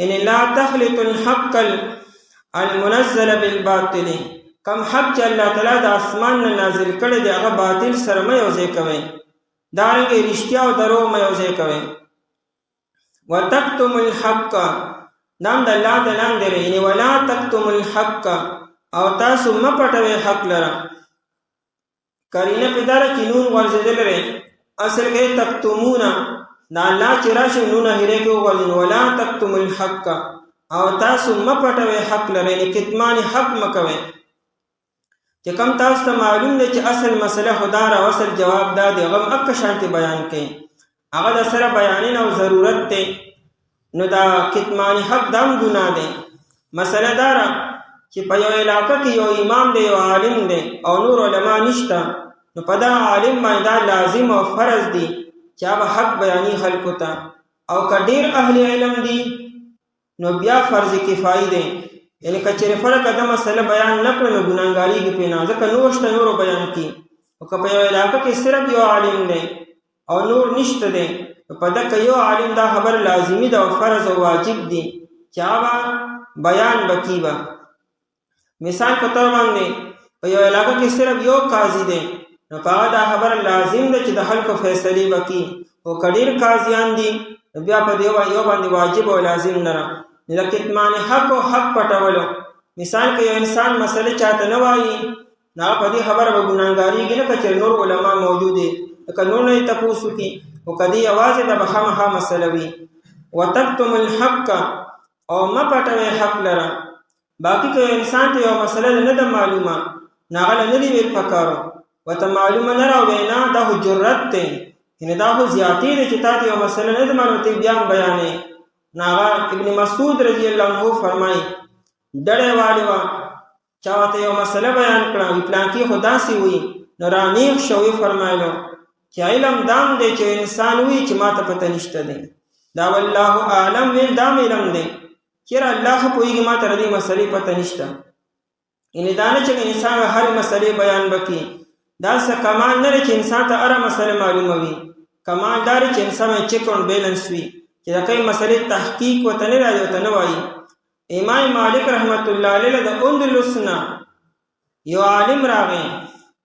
یعنی لا تخلط الحق المنزل بالباطل، کم حق چې الله تعالی د اسمان نه نازل کړی دی هغه باطل سره مه یوځای کوئ. دارنګې رښتیا او دروغ مه یوځای کوئ. وتکتم الحق، دا هم د الله د لاندې دی، یعنی ولا تکتم الحق، او تاسو مه پټوئ حق لره. قرینه پې دا ده چې نون غورځېدلی دی، اصل کې تکتمونه دا الله چې راشي نونه هیرې کې وغورځېد. ولا تکتم الحق، او تاسو مه پټوئ حق لره، یعنی کتمان حق مه کوئ. چې کوم تاسو ته معلوم دی چې اصل مسله خدا را اصل جواب دا دی، هغه هم اکه شانتې بیان کړئ. هغه د سره بیانین او ضرورت دی، نو دا کتمان حق دا هم ګناه دی. مسله دا ده چې په یو علاقه کې یو امام دی، یو عالم دی او نور علما نشته، نو په دا عالم باندې دا لازم او فرض دی چې هغه حق بیاني خلکو ته. او که ډېر اهل علم دی نو بیا فرض کفایي دی، یعنی که چېرې فرق دا مسله بیان نه کړه نو ګناهګارېږي پرې نه، ځکه نور شته نورو بیان کړي. او که په یو علاقه کې صرف یو عالم دی او نور نشته دی، نو په دغه یو عالم دا خبر لازمي ده او فرض او واجب دی چې هغه بیان به کړي. مثال په طور باندې په یو علاقه کې صرف یو قاضي دی، نو په هغه دا خبره لازم ده چې د خلکو فیصلې به کړي. او که ډېر قاضیان دي بیا په دې یو باندې واجب او لازم نه ده. د کتمان حق او حق پټولو، مثال که یو انسان مسله چاته نه وایي نو هغه په دې خبره به ګناهګارېږي، نه که چېرې نور علما موجود دي لکه نور نه یې تپوس وکړي، خو که دې یوازې ده به خامخا مسله وي. وتکتم الحق، او مه پټوئ حق لره. باقي که انسان ته یو مسله نه ده معلومه نو هغه له نه دي ویل پکارو، ورته معلومه نه راووایي، نه دا خو جرت دی، یعنې دا خو زیاتې دی چې تا ته یو مسله نه ده معلومه ته بیا هم بیانې. نو هغه ابن مسعود رضی الله عنه فرمایي ډډه والې وه، چا ورته یو مسله بیان کړه، وي پلانکي خو داسې وایي، نو رانیغ شو ویې فرمایلو چې علم دام دی چې انسان وایي چې ما ته پته نشته دی، دا والله اعلم ویل دام علم دی، چېرې الله ښه پوهېږي ما ته د دې مسلې پته نشته. یعنې دا نه چې انسان هرې مسلې بیان به کړي، دا څه کمال نه دی چې انسان ته هره مسله معلومه وي. کمال دا دی چې انسان چیک اون بیلنس وي، چې د کومې مسلې تحقیق ورته نه راځي، ورته نه وایي. امام مالک رحمت الله علیه د اندلس نه یو عالم راغی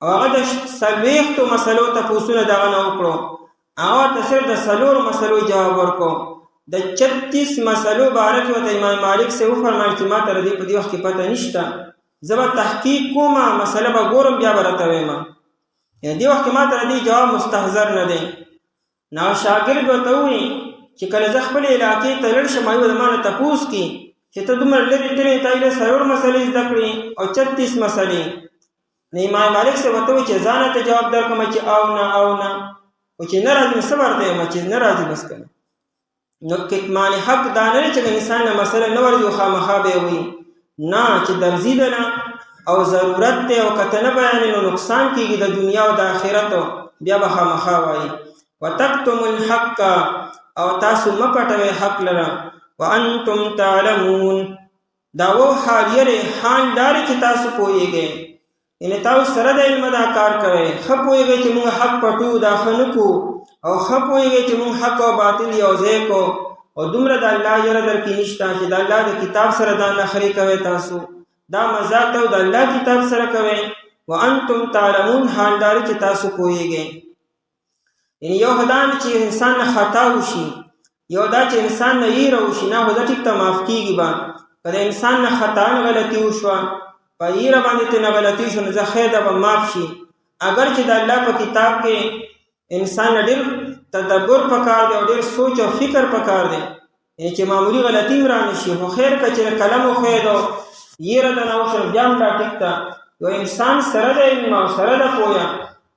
او هغه د 40 مسلو تپوسونه دغه نه وکړو، هغه ورته صرف د 4 مسلو جواب ورکړو. د 36 مسلو باره کې ورته امام مالک سے وفرمایل چې ما ته د دې په دې وخت کې پته نشته، زه به تحقیق کوم، مسله به ګورم بیا به راته وایم. یعنې دې وخت کې ما ته د دې جواب مستحضر نه دی. نو شاګرد ورته ووایي چې کله زه خپلې علاقې ته لاړ شم هغوی به د ما نه تپوس کړي چې ته دومره لرې تللی، تا یې 4 مسلې زده کړې او 36 مسلې. نو امام مالک صاحب ورته وایي چې ځانه ته جواب درکړم چې او نه او نه، او چې نه راځي نو څه ورته وایم چې نه راځي بس که نه. نو کتمان حق دا نه دی چې انسان نه مسله نه ورځي او خامخا به یې وایي، نه چې درځي ده نه او ضرورت دی، او که ته نه بیانې نو نقصان کېږي د دنیا او د آخرت، بیا به خامخا وایي. وتکتم الحق، او تاسو مه پټوئ حق لره. وانتم تعلمون، دا و حال یری حال داری چې تاسو پوهیږئ، یعنې تاسو سره د علم دا کار کوئ، ښه پوهیږئ چې موږ حق پټو دا ښه نه کړو، او ښه پوهیږئ چې موږ حق او باطل یوځای کړو، او دومره د الله یره در کې نشته چې د الله د کتاب سره دا نخرې کوئ، تاسو دا مذاق ته د الله کتاب سره کوئ. وانتم تعلمون، حال داری چې تاسو پوهیږئ. یعنی یو دا چې انسان نه خطا وشي، یو دا چې انسان نه ایره وشي، نه خو دا ټیک ته معاف کېږي به. که د انسان نه خطا نه غلطي وشوه، په ایره باندې ترې نه غلطي شو، نو زه خیر ده به معاف شي. اگر چې د الله په کتاب کې انسان نه ډېر تدبر پکار دی او ډېر سوچ او فکر پکار دی، یعنې چې معمولي غلطي هم رانه شي، خو خیر که چې قلم وښویېدو ایره ده نه وشوه بیا هم دا ټیک ده. یو انسان سره د علم او سره د پوهه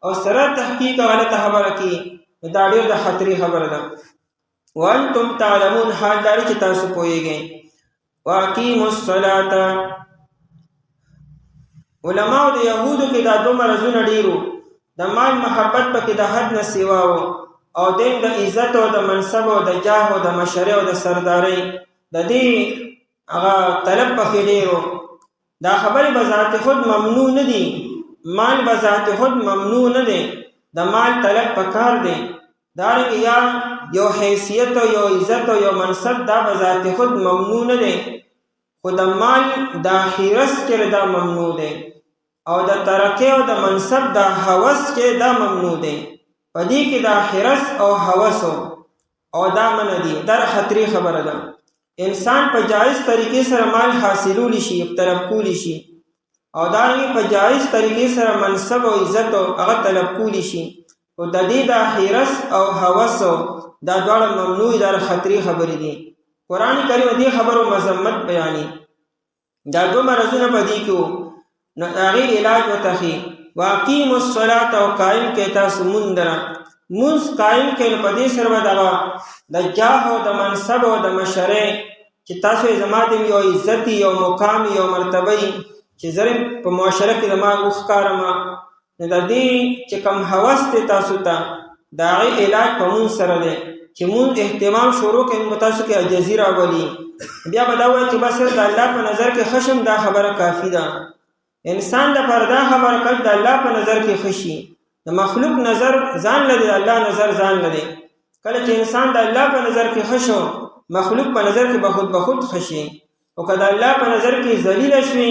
او سره تحقیق غلطه خبره کوي، دا ډېر د خطرې خبره ده. وانتم تعلمون، حال داری چې تاسو پوهیږئ. واقیموا الصلاة، علماء د یهودو کې دا 2 مرضونه ډېرو، د مال محبت پکې د حد نه سوا و، او دین د عزت او د منصب او د جاه او د مشرۍ او د سردارۍ د دې هغه طلب پکې ډېر دا خبرې به ذات خود ممنوع نه دي مال به ذات خود ممنوع نه دی د مال طلب پکار دی دارنګه یا یو حیثیت او یو عزت او یو منصب دا به ذات خود ممنوع نه دی خو د مال دا حرص کې دا ممنوع دی او د ترقی او د منصب دا هوس کې دا ممنوع دی په دې کې دا حرص او هوس او دا من دي دا خطرې خبره ده انسان په جایز طریقې سره مال حاصلول شي طلب کول شي او دا په جایز طریقې سره منصب او عزت او هغه طلب کول شي او د دې د حرص او هوس دا ډول ممنوع در خطرې خبرې دي قران کریم دې خبرو مذمت بیانې دا دوه مرزونه پدې کې نو هغه علاج وتخي واقیم الصلاة او قائم کې تاسو مندره موږ قائم کې په دې سره دغه د جاه او د منصب او د مشره چې تاسو زما د یو عزت یو مقام یو مرتبه چې زره په معاشره کې زما وښکارما نه د دې چې کم هوس ته تاسو ته دا علاج په مون سره ده چې مون اهتمام شروع کړي تاسو کې الجزیره ولی بیا بداوي چې بس د الله په نظر کې خشم دا خبره کافی ده انسان د پردا خبره کړ د الله په نظر کې خشي د مخلوق نظر ځان لري الله نظر ځان لري کله چې انسان د الله په نظر کې خشو مخلوق په نظر کې به خود خشي او کله الله په نظر کې ذلیل شي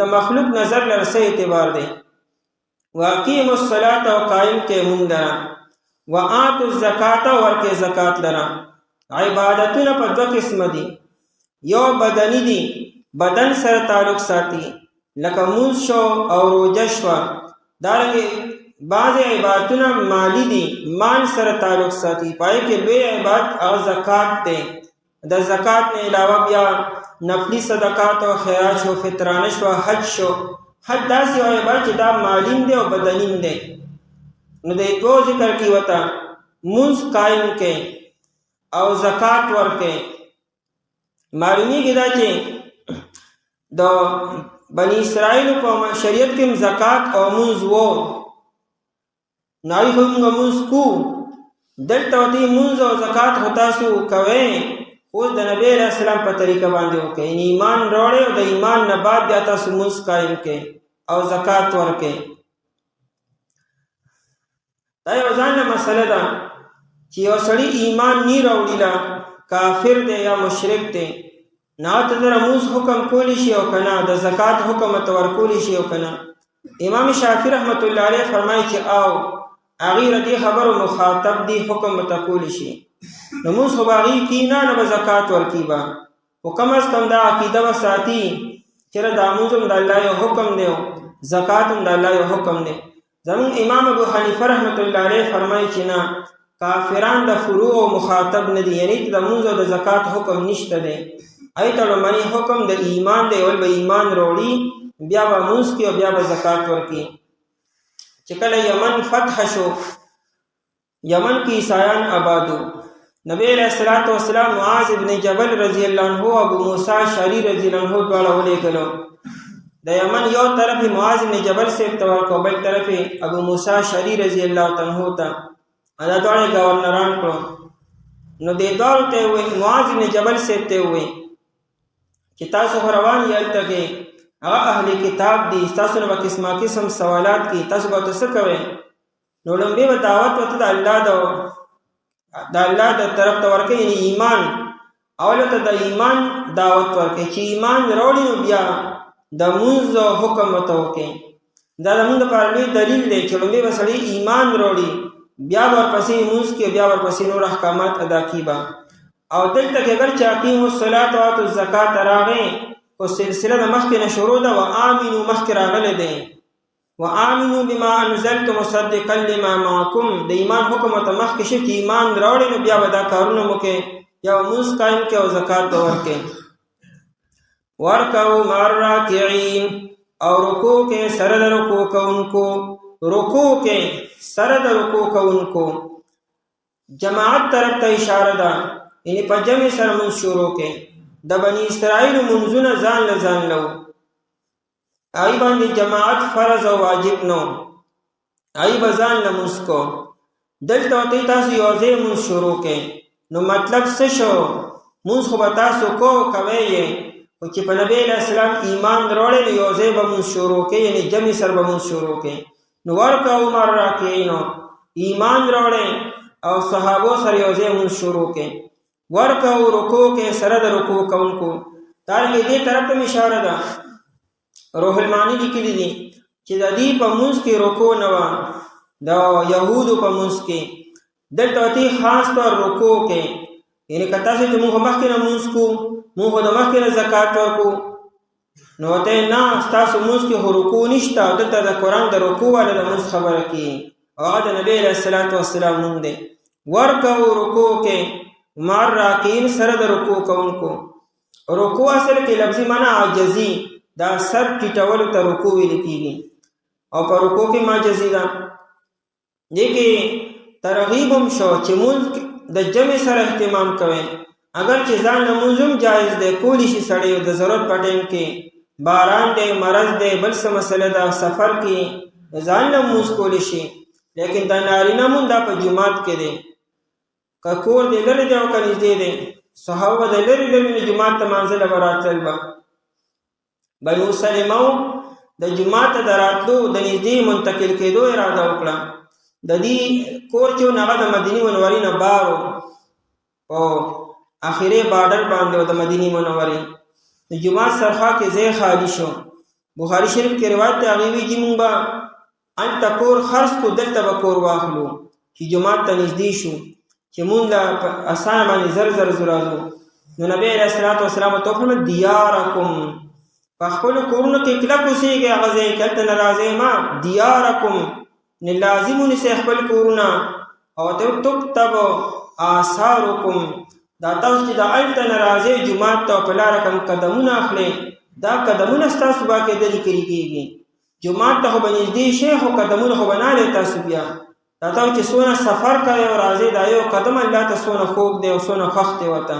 د مخلوق نظر لرسه اعتبار دی واقیم الصلاة او قائم کې مونږه وآتوا الزکات ورکه زکات لرا عبادتونه په دوه قسم دي یو بدنی دي بدن سره تعلق ساتي لکه مونږ شو او روزه شو دارنګه بعض عبادتونه مالی دي مال سره تعلق ساتي پای کې لوی عبادت او زکات ده د زکات نه علاوه بیا نفلی صدقات او خیرات شو فطرانه شو حج شو حج داسې عبادت چې دا مالین دي او بدنین دي نو د دوه ذکر کی وتا منځ قائم کې او زکات ورکې معلومی کې دا چې د بنی اسرائیل په شریعت کې زکات او منځ وو نای هم منځ کو دلته وتی منځ او زکات هوتا سو کوي اوس د نبی رسول الله په طریقه باندې وکړي ایمان وروړي او د ایمان نه بعد بیا تاسو منځ قائم کې او زکات ورکې دا یو ځانه مسله ده چې یو سړی ایمان نه راوړي لا کافر دی یا مشرک دی نه ته د رموز حکم کولی شي او کنه د زکات حکم تور کولی شي او کنه امام شافعی رحمت الله علیه فرمایي چې او اغیر دې خبرو مخاطب دی حکم تقول شي نو موږ خو باغی کینا نه زکات ورکی با حکم استم دا عقیده و ساتي چې دا موږ د الله یو حکم دی زکات د الله یو حکم دی زمون امام ابو حنیفه رحمت الله علیه فرمایي چې نه کافران د فروع او مخاطب نه دي یعنی د موږ د زکات حکم نشته دی ایت لمنی حکم د ایمان دی ول به ایمان وروړي بیا به موږ کې او بیا به زکات ورکی چې کله یمن فتح شو یمن کې عیسایان آبادو نبی علیہ الصلوۃ والسلام معاذ ابن جبل رضی الله عنه او ابو موسی اشعری رضی الله عنه دواړه ولیکلو د یمن یو طرف معاذ ابن جبل سے تور کو بل طرف ابو موسی اشعری رضی الله عنه ته دا دواړه گورنران کړو نو دې دوړ ته وې معاذ ابن جبل سے ته وې چې تاسو روان یالته کې هغه اهل کتاب دي تاسو نو قسمه قسم سوالات کی تاسو به تاسو کوي نو لمبه به دعوت وته د الله د طرف ته ورکې یعنی ایمان اولته د ایمان دعوت ورکې چې ایمان وروړي نو بیا د موږ حکم وته دا د موږ لپاره لوی دلیل دی چې لمبه وسړي ایمان وروړي بیا ورپسې موږ کې بیا ورپسې نور احکامات ادا کیبا او دلته کې اگر چې اقیم الصلاۃ و اتو الزکات راغې او سلسله د مخکې نه شروع ده و امنو مخکې راغله ده و امنو بما انزلت مصدقا لما معكم د ایمان حکم ته مخکې شي چې ایمان راوړي نو بیا ودا کارونه مو کې یا موږ قائم کې او زکات ورکې ورکو مرکعين او رکوع کې سره د رکوع کوونکو رکوع کې سره د رکوع کوونکو جماعت طرف ته اشاره ده یعنی په جمع سره من شروع کې د بنی اسرائیل منځونه ځان لو ای باندې جماعت فرض او واجب نو ای بزان لمسکو دلته ته تاسو یو ځای من شروع کې نو مطلب څه شو مونږ خو به تاسو کوئ یې، خو چې په نبی علیه السلام ایمان راوړی نو یو ځای به مونږ شروع کوي، یعنې جمع سره به مونږ شروع کوي. نو ورکعوا مع الراکعین، ایمان راوړی او صحابو سره یو ځای مونږ شروع کوي. ورکعوا رکوع کې سره د رکوع کوونکو. دارنګې دې طرف ته اشاره ده، روح المعانی لیکلي دي چې د دې په مونځ کې رکوع نه وه، د یهودو په مونځ کې دلته ورته خاص طور رکوع کې، یعنې که تاسو چې مونږ مخکې نه مونځ کوو، مونږ د مخکې نه زکات ورکوو، نو ورته نه ستاسو مونځ کې خو رکوع نشته، او دلته د قرآن د رکوع والا د مونځ خبره کوي، او هغه د نبی علیه السلام نوم دی. ورکعوا رکوع کې مع الراکعین سره د رکوع کوونکو. رکوع اصل کې لفظي معنی عاجزي، دا سر ټیټولو ته رکوع ویل کېږي، او په رکوع کې عاجزي ده. دې کې ترغیب هم شو چې مونځ د جمع سره اهتمام کوئ، اگر چې ځان له مونځ هم جایز دی، کولی شي سړی د ضرورت په ټایم کې، باران دی، مرض دی، بل څه مسله ده، سفر کې ځان له مونځ کولی شي. لیکن د نارینه مونځ دا په جومات کې دی، که کور دی لرې دی او که نږدې دی. صحابه د لرې لرې جومات ته مانځله به راتلل به. بنو سلمه د جومات ته د راتلو د نږدې منتقل کېدو اراده وکړه. د دې کور چې هغه د مدینې منورې نه بار و، په اخري بارډر باندې و د مدینې منورې. د جومات سرخوا کې ځای خالي شو. بخاري شریف کې روایت دی، هغې وایي چې موږ به هلته کور خرڅ کړو، دلته به کور واخلو. چې جومات ته نږدې شو، چې مونږ په اسانه باندې زر زر راځو. نو نبی علیه السلام ورته وفرمایل دیارکم، په خپلو کورونو کې کلک اوسېږئ، هغه ځای کې هلته نه راځئ مه. دیارکم نه لازم ونیسئ خپل کورونه. او تکتب آثارکم، دا تاسو چې د هلته نه راځئ جومات ته په لاره کوم قدمونه اخلئ، دا قدمونه ستاسو به کېده لیکلي کېږي. جومات ته خو به نږدې شئ، خو قدمونه خو به نه لئ تاسو بیا. دا تاسو چې څونه سفر کوئ او راځئ، دا یو قدم الله ته څونه خوږ دی او څونه خوښ دی ورته.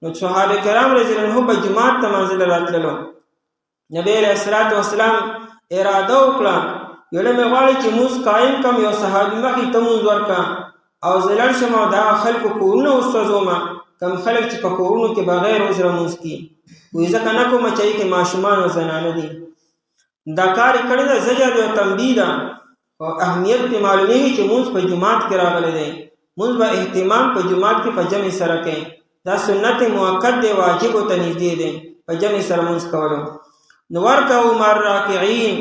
نو صحابه کرام رضی الله عنهم به جومات ته منزل راتللو. نبی علیه السلام اراده وکړه، یوله مې غواړي چې مونځ قایم کم، یو صحابي مخې ته مونځ ورکړه او زه لاړ شم او دا خلکو کورونه وسوځومه، کم خلک چې په کورونو کې بغیر عذره مونځ کوي. وایي ځکه نه کومه چې هغې کې ماشومان او زنانه دي. دا کار یې کړی ده، زجر دی او تنبیه ده، او اهمیت پې معلومېږي چې مونځ په جومات کې راغلی دی. مونځ به اهتمام په جومات کې په جمع سره کوي. دا سنت موقت دی، واجب ته نږدې دی په جمع سره مونځ کولو. نو ورکعوا مع الراکعین،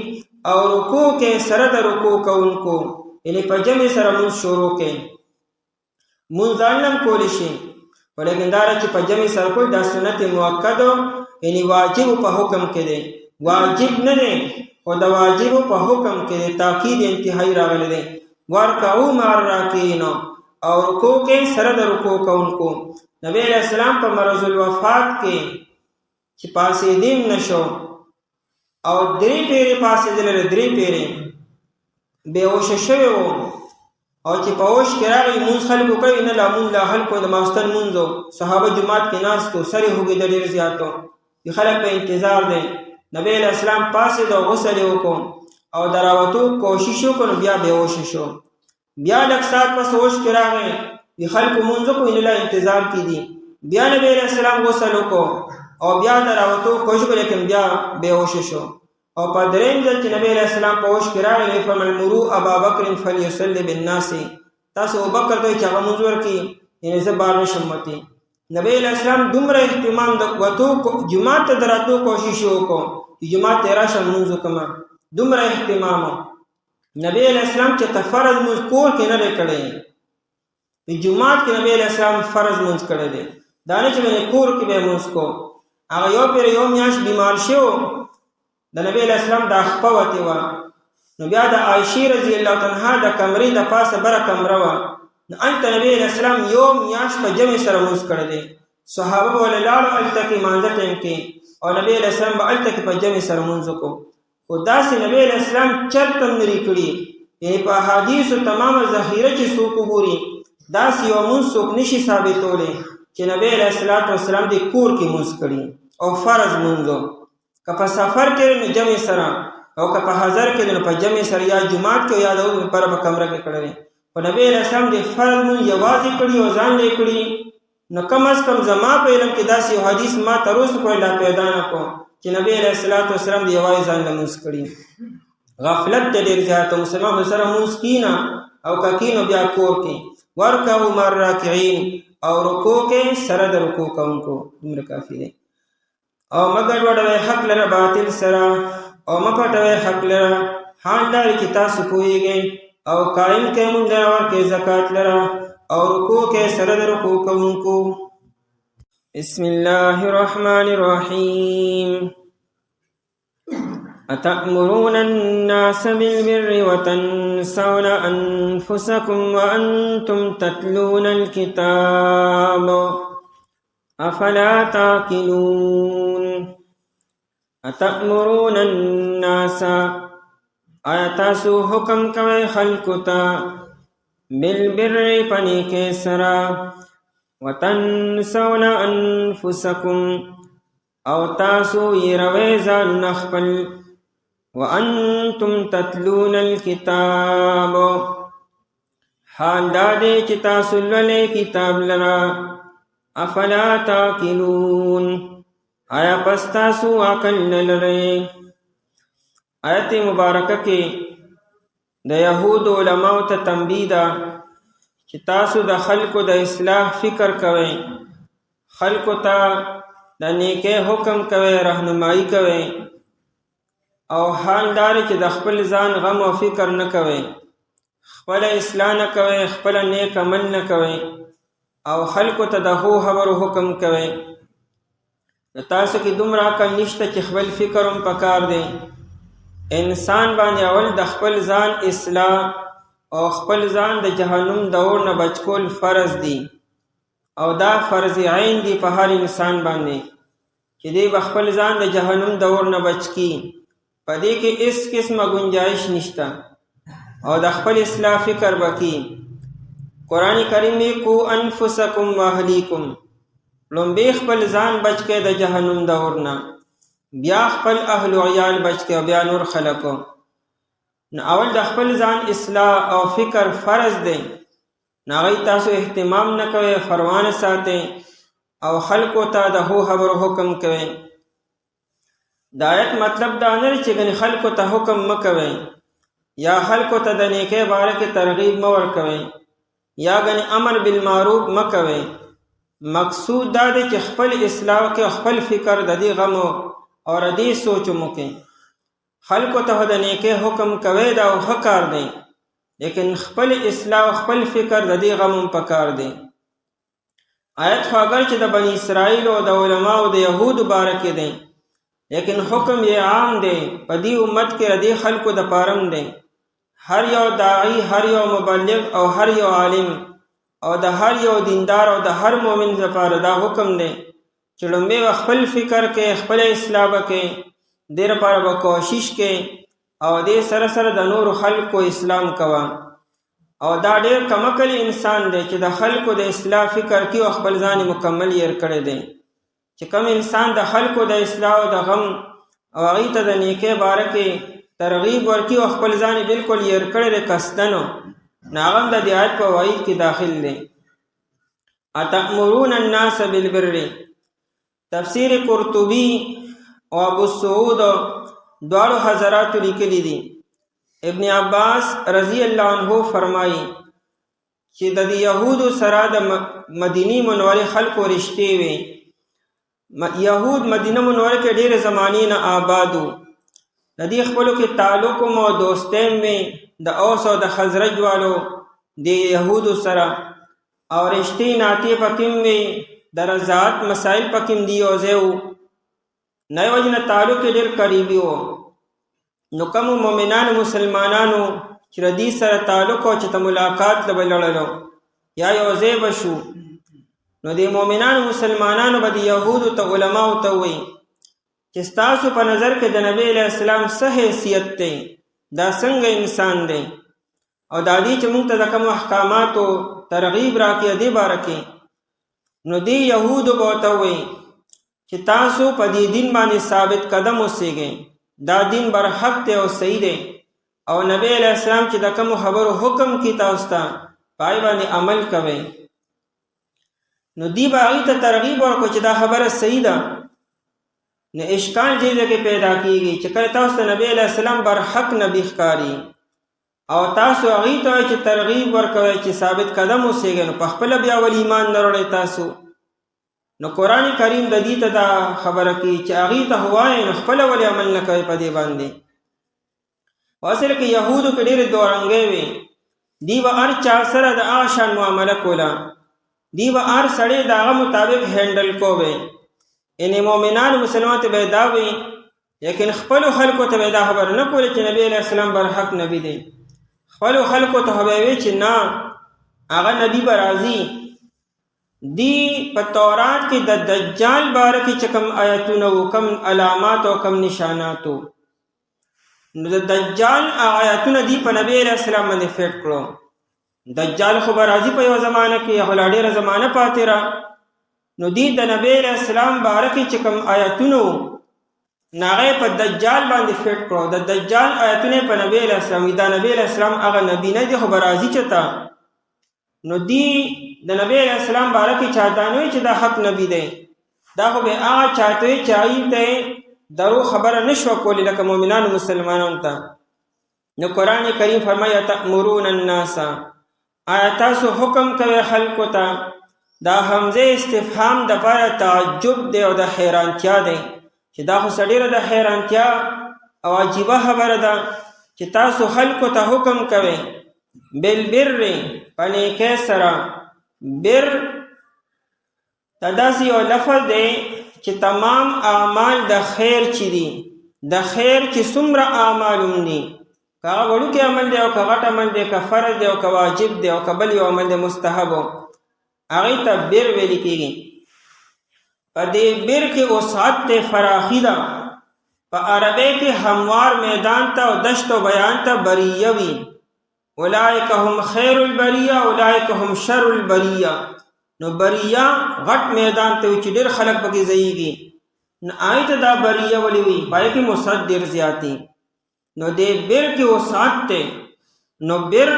او رکوع کې سره د رکوع کوونکو، یعنې په جمع سره مونځ شروع کوي. مونځ ځان هم کولی شي، ولیکن دا چې په جمع سره کول دا سنت موقت یعنې واجب په حکم کې دی، واجب نه دی، خو د واجب په حکم کې دی، تاکید انتهایی راغلی دی. ورکعوا مع الراکعین، او رکوع کې سره د رکوع کوونکو. نبی علیہ السلام په مرض الوفات کې چې پاسېدیم نشو او 3 پیرې پاسېدلی، 3 پیرې بېهوشه شوی و، او چې په هوش کې راغی مونځ خلکو کوي، نه لا مونځ لا خلکو د ماخستن مونځ و. صحابه جومات کې ناست و، سر یې خوږېده ډېر زیات و، د خلک په انتظار دی. نبی علیہ السلام پاسېد او غسل یې وکړو او د راوتو کوشش وکړو، نو بیا بېهوشه شو. بیا لږ ساعت پس هوش کې راغی، د خلکو مونځ وکړو، نه لا انتظار کې دي. بیا نبی علیہ السلام غسل وکړو او بیا د راوتو کوشش وکړو، لیکن بیا بېهوشه شو. او په درېیم ځل چې نبی علیہ السلام په هوش کې راغی، فرمایل مروا ابا بکر فلیصلی بالناس، تاسو ابوبکر ته چې هغه مونځ ورکړي، یعنې زه بار نشم وتی. نبی علیہ السلام دومره اهتمام د وتو جومات ته د راتلو کوشش وکړو چې جومات ته راشم مونځ وکړم، دومره اهتمام. نبی علیہ السلام چې ته فرض مونځ کور کې نه دی کړی، په جومات کې نبی علیہ السلام فرض مونځ کړی دی، دا نه چې مې کور کې به مونځ کو. هغه یو پیر یو میاشت بیمار شو، د نبی علیہ السلام دا خپه وتې وه، نو بیا د عایشې رضی الله عنها د کمرې د پاسه بره کمره وه، نو هلته نبی علیہ السلام یو میاشت په جمع سره مونځ کړی دی. صحابه به ولې لاړو هلته کې مانځه ټایم کې، او نبی علیہ السلام به هلته کې په جمع سره مونځ وکړو. خو داسې نبی علیہ السلام چرته هم نري کړي، یعنې په احادیثو تمامه ذخیره چې څوک وګوري، داسې یو مونځ څوک نشي ثابتولی چې نبی علیہ السلام د کور کې مونځ کړي او فرض مونځ. که په سفر کې نو جمع سره، او که په حضر کې نو په جمع سره، یا جومات کې یا د هغو لپاره په کمره کې کړی. په نبی علیہ السلام د فرض مونځ یوازې کړي او ځان یې کړي، نو کم از کم زما په علم کې داسې یو حدیث ما تر اوسه پورې لا پیدا نه کړو چې نبی علیه الصلاۃ والسلام د یوازې ځان لمونځ کړي. غفلت ته ډېر زیات مسلمان خو سره مونځ کینه او که کینو بیا کور کې ورکعوا مع الراکعین او رکوع کې سره د رکوع کوونکو دومره کافي دی. او مه ګډوډوئ حق لره باطل سره او مه پټوئ حق لره. حال دا چې تاسو پوهیږئ او قائم کئ مونږ لره ورکړئ زکات لره او رکوع کې سره د رکوع کوونکو. بسم الله الرحمن الرحیم. أتأمرون الناس بالبر وتنسون أنفسكم وأنتم تتلون الكتاب أفلا تعقلون. أتأمرون الناس آیتاسو حکم کوي خلقتا بالبر پنیکې سرا وتنسون أنفسكم او تاسو يروي ځانونه خپل وانتم تتلون الكتاب حال دا دی چې تاسو لولئ کتاب لرا. افلا تعقلون آیا پس تاسو عقل نه لرئ. آیت مبارکه کې د یهود علماو ته تنبیه ده چې تاسو د خلکو د اصلاح فکر کوئ، خلکو ته د نیکۍ حکم کوئ، رهنمایي کوئ، او حال دار چې د خپل ځان غم او فکر نه کوئ، خپل اصلاح نه کوئ، خپل نیک عمل نه کوئ او خلکو ته د ښو خبرو حکم کوئ. تاسو کې دومره عقل نشته چې خپل فکر هم پکار دی. انسان باندې اول د خپل ځان اصلاح او خپل ځان د جهنم د اور نه بچ کول فرض دی او دا فرض عین دی په هر انسان باندې چې دی به خپل ځان د جهنم د اور نه بچ کی. په دې کې هیڅ قسمه گنجائش نشته او د خپل اصلاح فکر وکړي. قرآن کریم میں کو انفسکم واهلیکم، لومبی خپل ځان بچ کې د جهنم د اور نه، بیا خپل اهل او عیال بچ کې او بیا نور خلکو. نو اول د خپل ځان اصلاح او فکر فرض دی، ناغی تاسو اهتمام نه کوئ، پروانه ساتئ او خلکو ته د ښو خبرو حکم کوئ. د آیت مطلب دا نه چې ګنې خلکو ته حکم مه کوئ یا خلکو ته د نیکۍ باره کې ترغیب مه ورکوئ یا ګنې امر بالمعروف مه کوئ. مقصود دا دی چې خپل اصلاح کې خپل فکر د دې غم او د دې سوچ مو کې خلکو ته د نیکۍ حکم کوئ، دا او ښه کار دی، لیکن خپل اصلاح او خپل فکر د دې غم هم پکار دی. آیت خو اگر چې د بنی اسرائیل او د علماء او د یهودو باره کې دی، لیکن حکم یې عام دی، په دې امت کې د دې خلکو د پارم دی. هر یو داعی، هر یو مبلغ او هر یو عالم او د هر یو دیندار او د هر مؤمن لپاره دا حکم دی چې لومبی خپل فکر کې خپل اصلاح وکړي، دې لپاره به کوشش کې او دې سره سره د نورو خلکو اسلام کوه. او دا ډېر کمعقل انسان دی چې د خلکو د اصلاح فکر کې او خپل ځان مکمل یې کړی دی. چې کوم انسان د خلکو د اصلاح او د غم او هغوی ته د نیکۍ باره کې ترغیب ورکړي او خپل ځان یې بالکل یې کړی دی قصدنو، نو هغه هم د دې آیت په وعید کې داخل دی. اتأمرون الناس بالبر، تفسیر قرطبی او ابو سعود دواړو حضراتو لیکلی دي. ابن عباس رضی الله عنه فرمایي چې د یهودو سره د مدینی منورې خلکو رشتې وي. یهود مدینه منوره کې ډېرې زمانې نه آبادو، د دې خپلو کې تعلق او دوستۍ وي د اوس او د خزرج والو د یهودو سره، او رشتې ناتې پکې وي، د رضاعت مسائل پکې دی او ځای نه یې وجې نه تعلق یې ډېر قریبي و. نو کوم مؤمنان مسلمانانو چې د دې سره تعلق او چې ته ملاقات ته به لړلو یا یو ځای به شو، نو د مؤمنانو مسلمانانو به د یهودو ته علماو ته وایي چې ستاسو په نظر کې د نبی علیه السلام څه حیثیت دی، دا څنګه انسان دی، او دا دې چې موږ ته د کومو احکاماتو ترغیب راکړي دې باره کې. نو دې یهودو به ورته وایي چې تاسو په دې دین باندې ثابت قدم اوسئ، دا دین برحق دی او صحیح دی، او نبی علیه السلام چې د کومو خبرو حکم کی تاسو ته پای باندې عمل کوئ. نو دی به هغې ته ترغیب ورکړو چې دا خبره صحیح ده. نو اشکال دې ځای کې پیدا کېږي چې کله تاسو ته نبی علیه السلام برحق نبي ښکاري او تاسو هغې ته وایئ چې ترغیب ورکوئ چې ثابت قدم اوسېږئ، نو پخپله بیا ولې ایمان نه وروړئ تاسو؟ نو قرآن کریم د دې ته دا خبره کوي چې هغې ته ووایئ نو خپله ولې عمل نه کوئ په دې باندې. اصل کې یهودو کې ډېرې دورنګۍ وې، دی به هر چا سره د هغه شان معامله کوله، دی به هر سړی د هغه مطابق هینډل کوی. یعنې مؤمنانو مسلمانانو ته به دا وي، لیکن خپلو خلکو ته به دا خبره نه کوله چې نبی علیه السلام برحق نبی دی. خپلو خلکو ته به وی چې نه هغه نبی به راځي. دی په تورات کې د دجال باره کې چې کوم آیتونه و، کوم علامات او کوم نشانات و، نو د دجال آیتونه دی په نبی علیه السلام باندې فیټ کړو. دجال خو به راځي په یو زمانه کې، خو لا ډېره زمانه پاتې را. نو دی د نبی علیه السلام باره کې چې کوم آیتونه و نو هغه په دجال باندې فیټ کړو. د دجال آیتونه په نبی علیه السلام وي، دا نبی علیه السلام هغه نبی نه دی، خو به راځي چېرته. نو دی د نبی علیه السلام باره کې چاته نه وي چې دا حق نبی دی، دا خو به هغه چاته وي چې هغې ته درو خبره نه شوه کولی لکه مؤمنانو مسلمانانو ته. نو قرآن کریم فرمایي اتأمرون الناس، آیا تاسو حکم کوئ خلکو ته؟ دا حمزه استفهام دپاره تعجب دی او د حیرانتیا دی چې دا خو څه ډېره د حیرانتیا او عجیبه خبره ده چې تاسو خلکو ته حکم کوئ بالبر په نیکۍ سره. بر دا داسې یو لفظ دی چې تمام اعمال د خیر چې دي، د خیر چې څومره اعمال هم دي، که هغه وړوکی عمل دی او که غټ عمل دی، که فرض دی او که واجب دی او که بل یو عمل دی مستحب و، هغې ته بر ویل کېږي. په دې بر کې وسعت ته فراخي ده. په عربی کې هموار میدان ته او دشت و بیان ته بریه وي. اولئک هم خیر البریه اولئک هم شر البریه. نو بریه غټ میدان ته وي چې ډېر خلک پکې ځایږي. نو هغې ته دا بریه ولې وي؟ په هغې کې وسعت ډېر زیات دی. نو دې بر کې وسعت دی. نو بر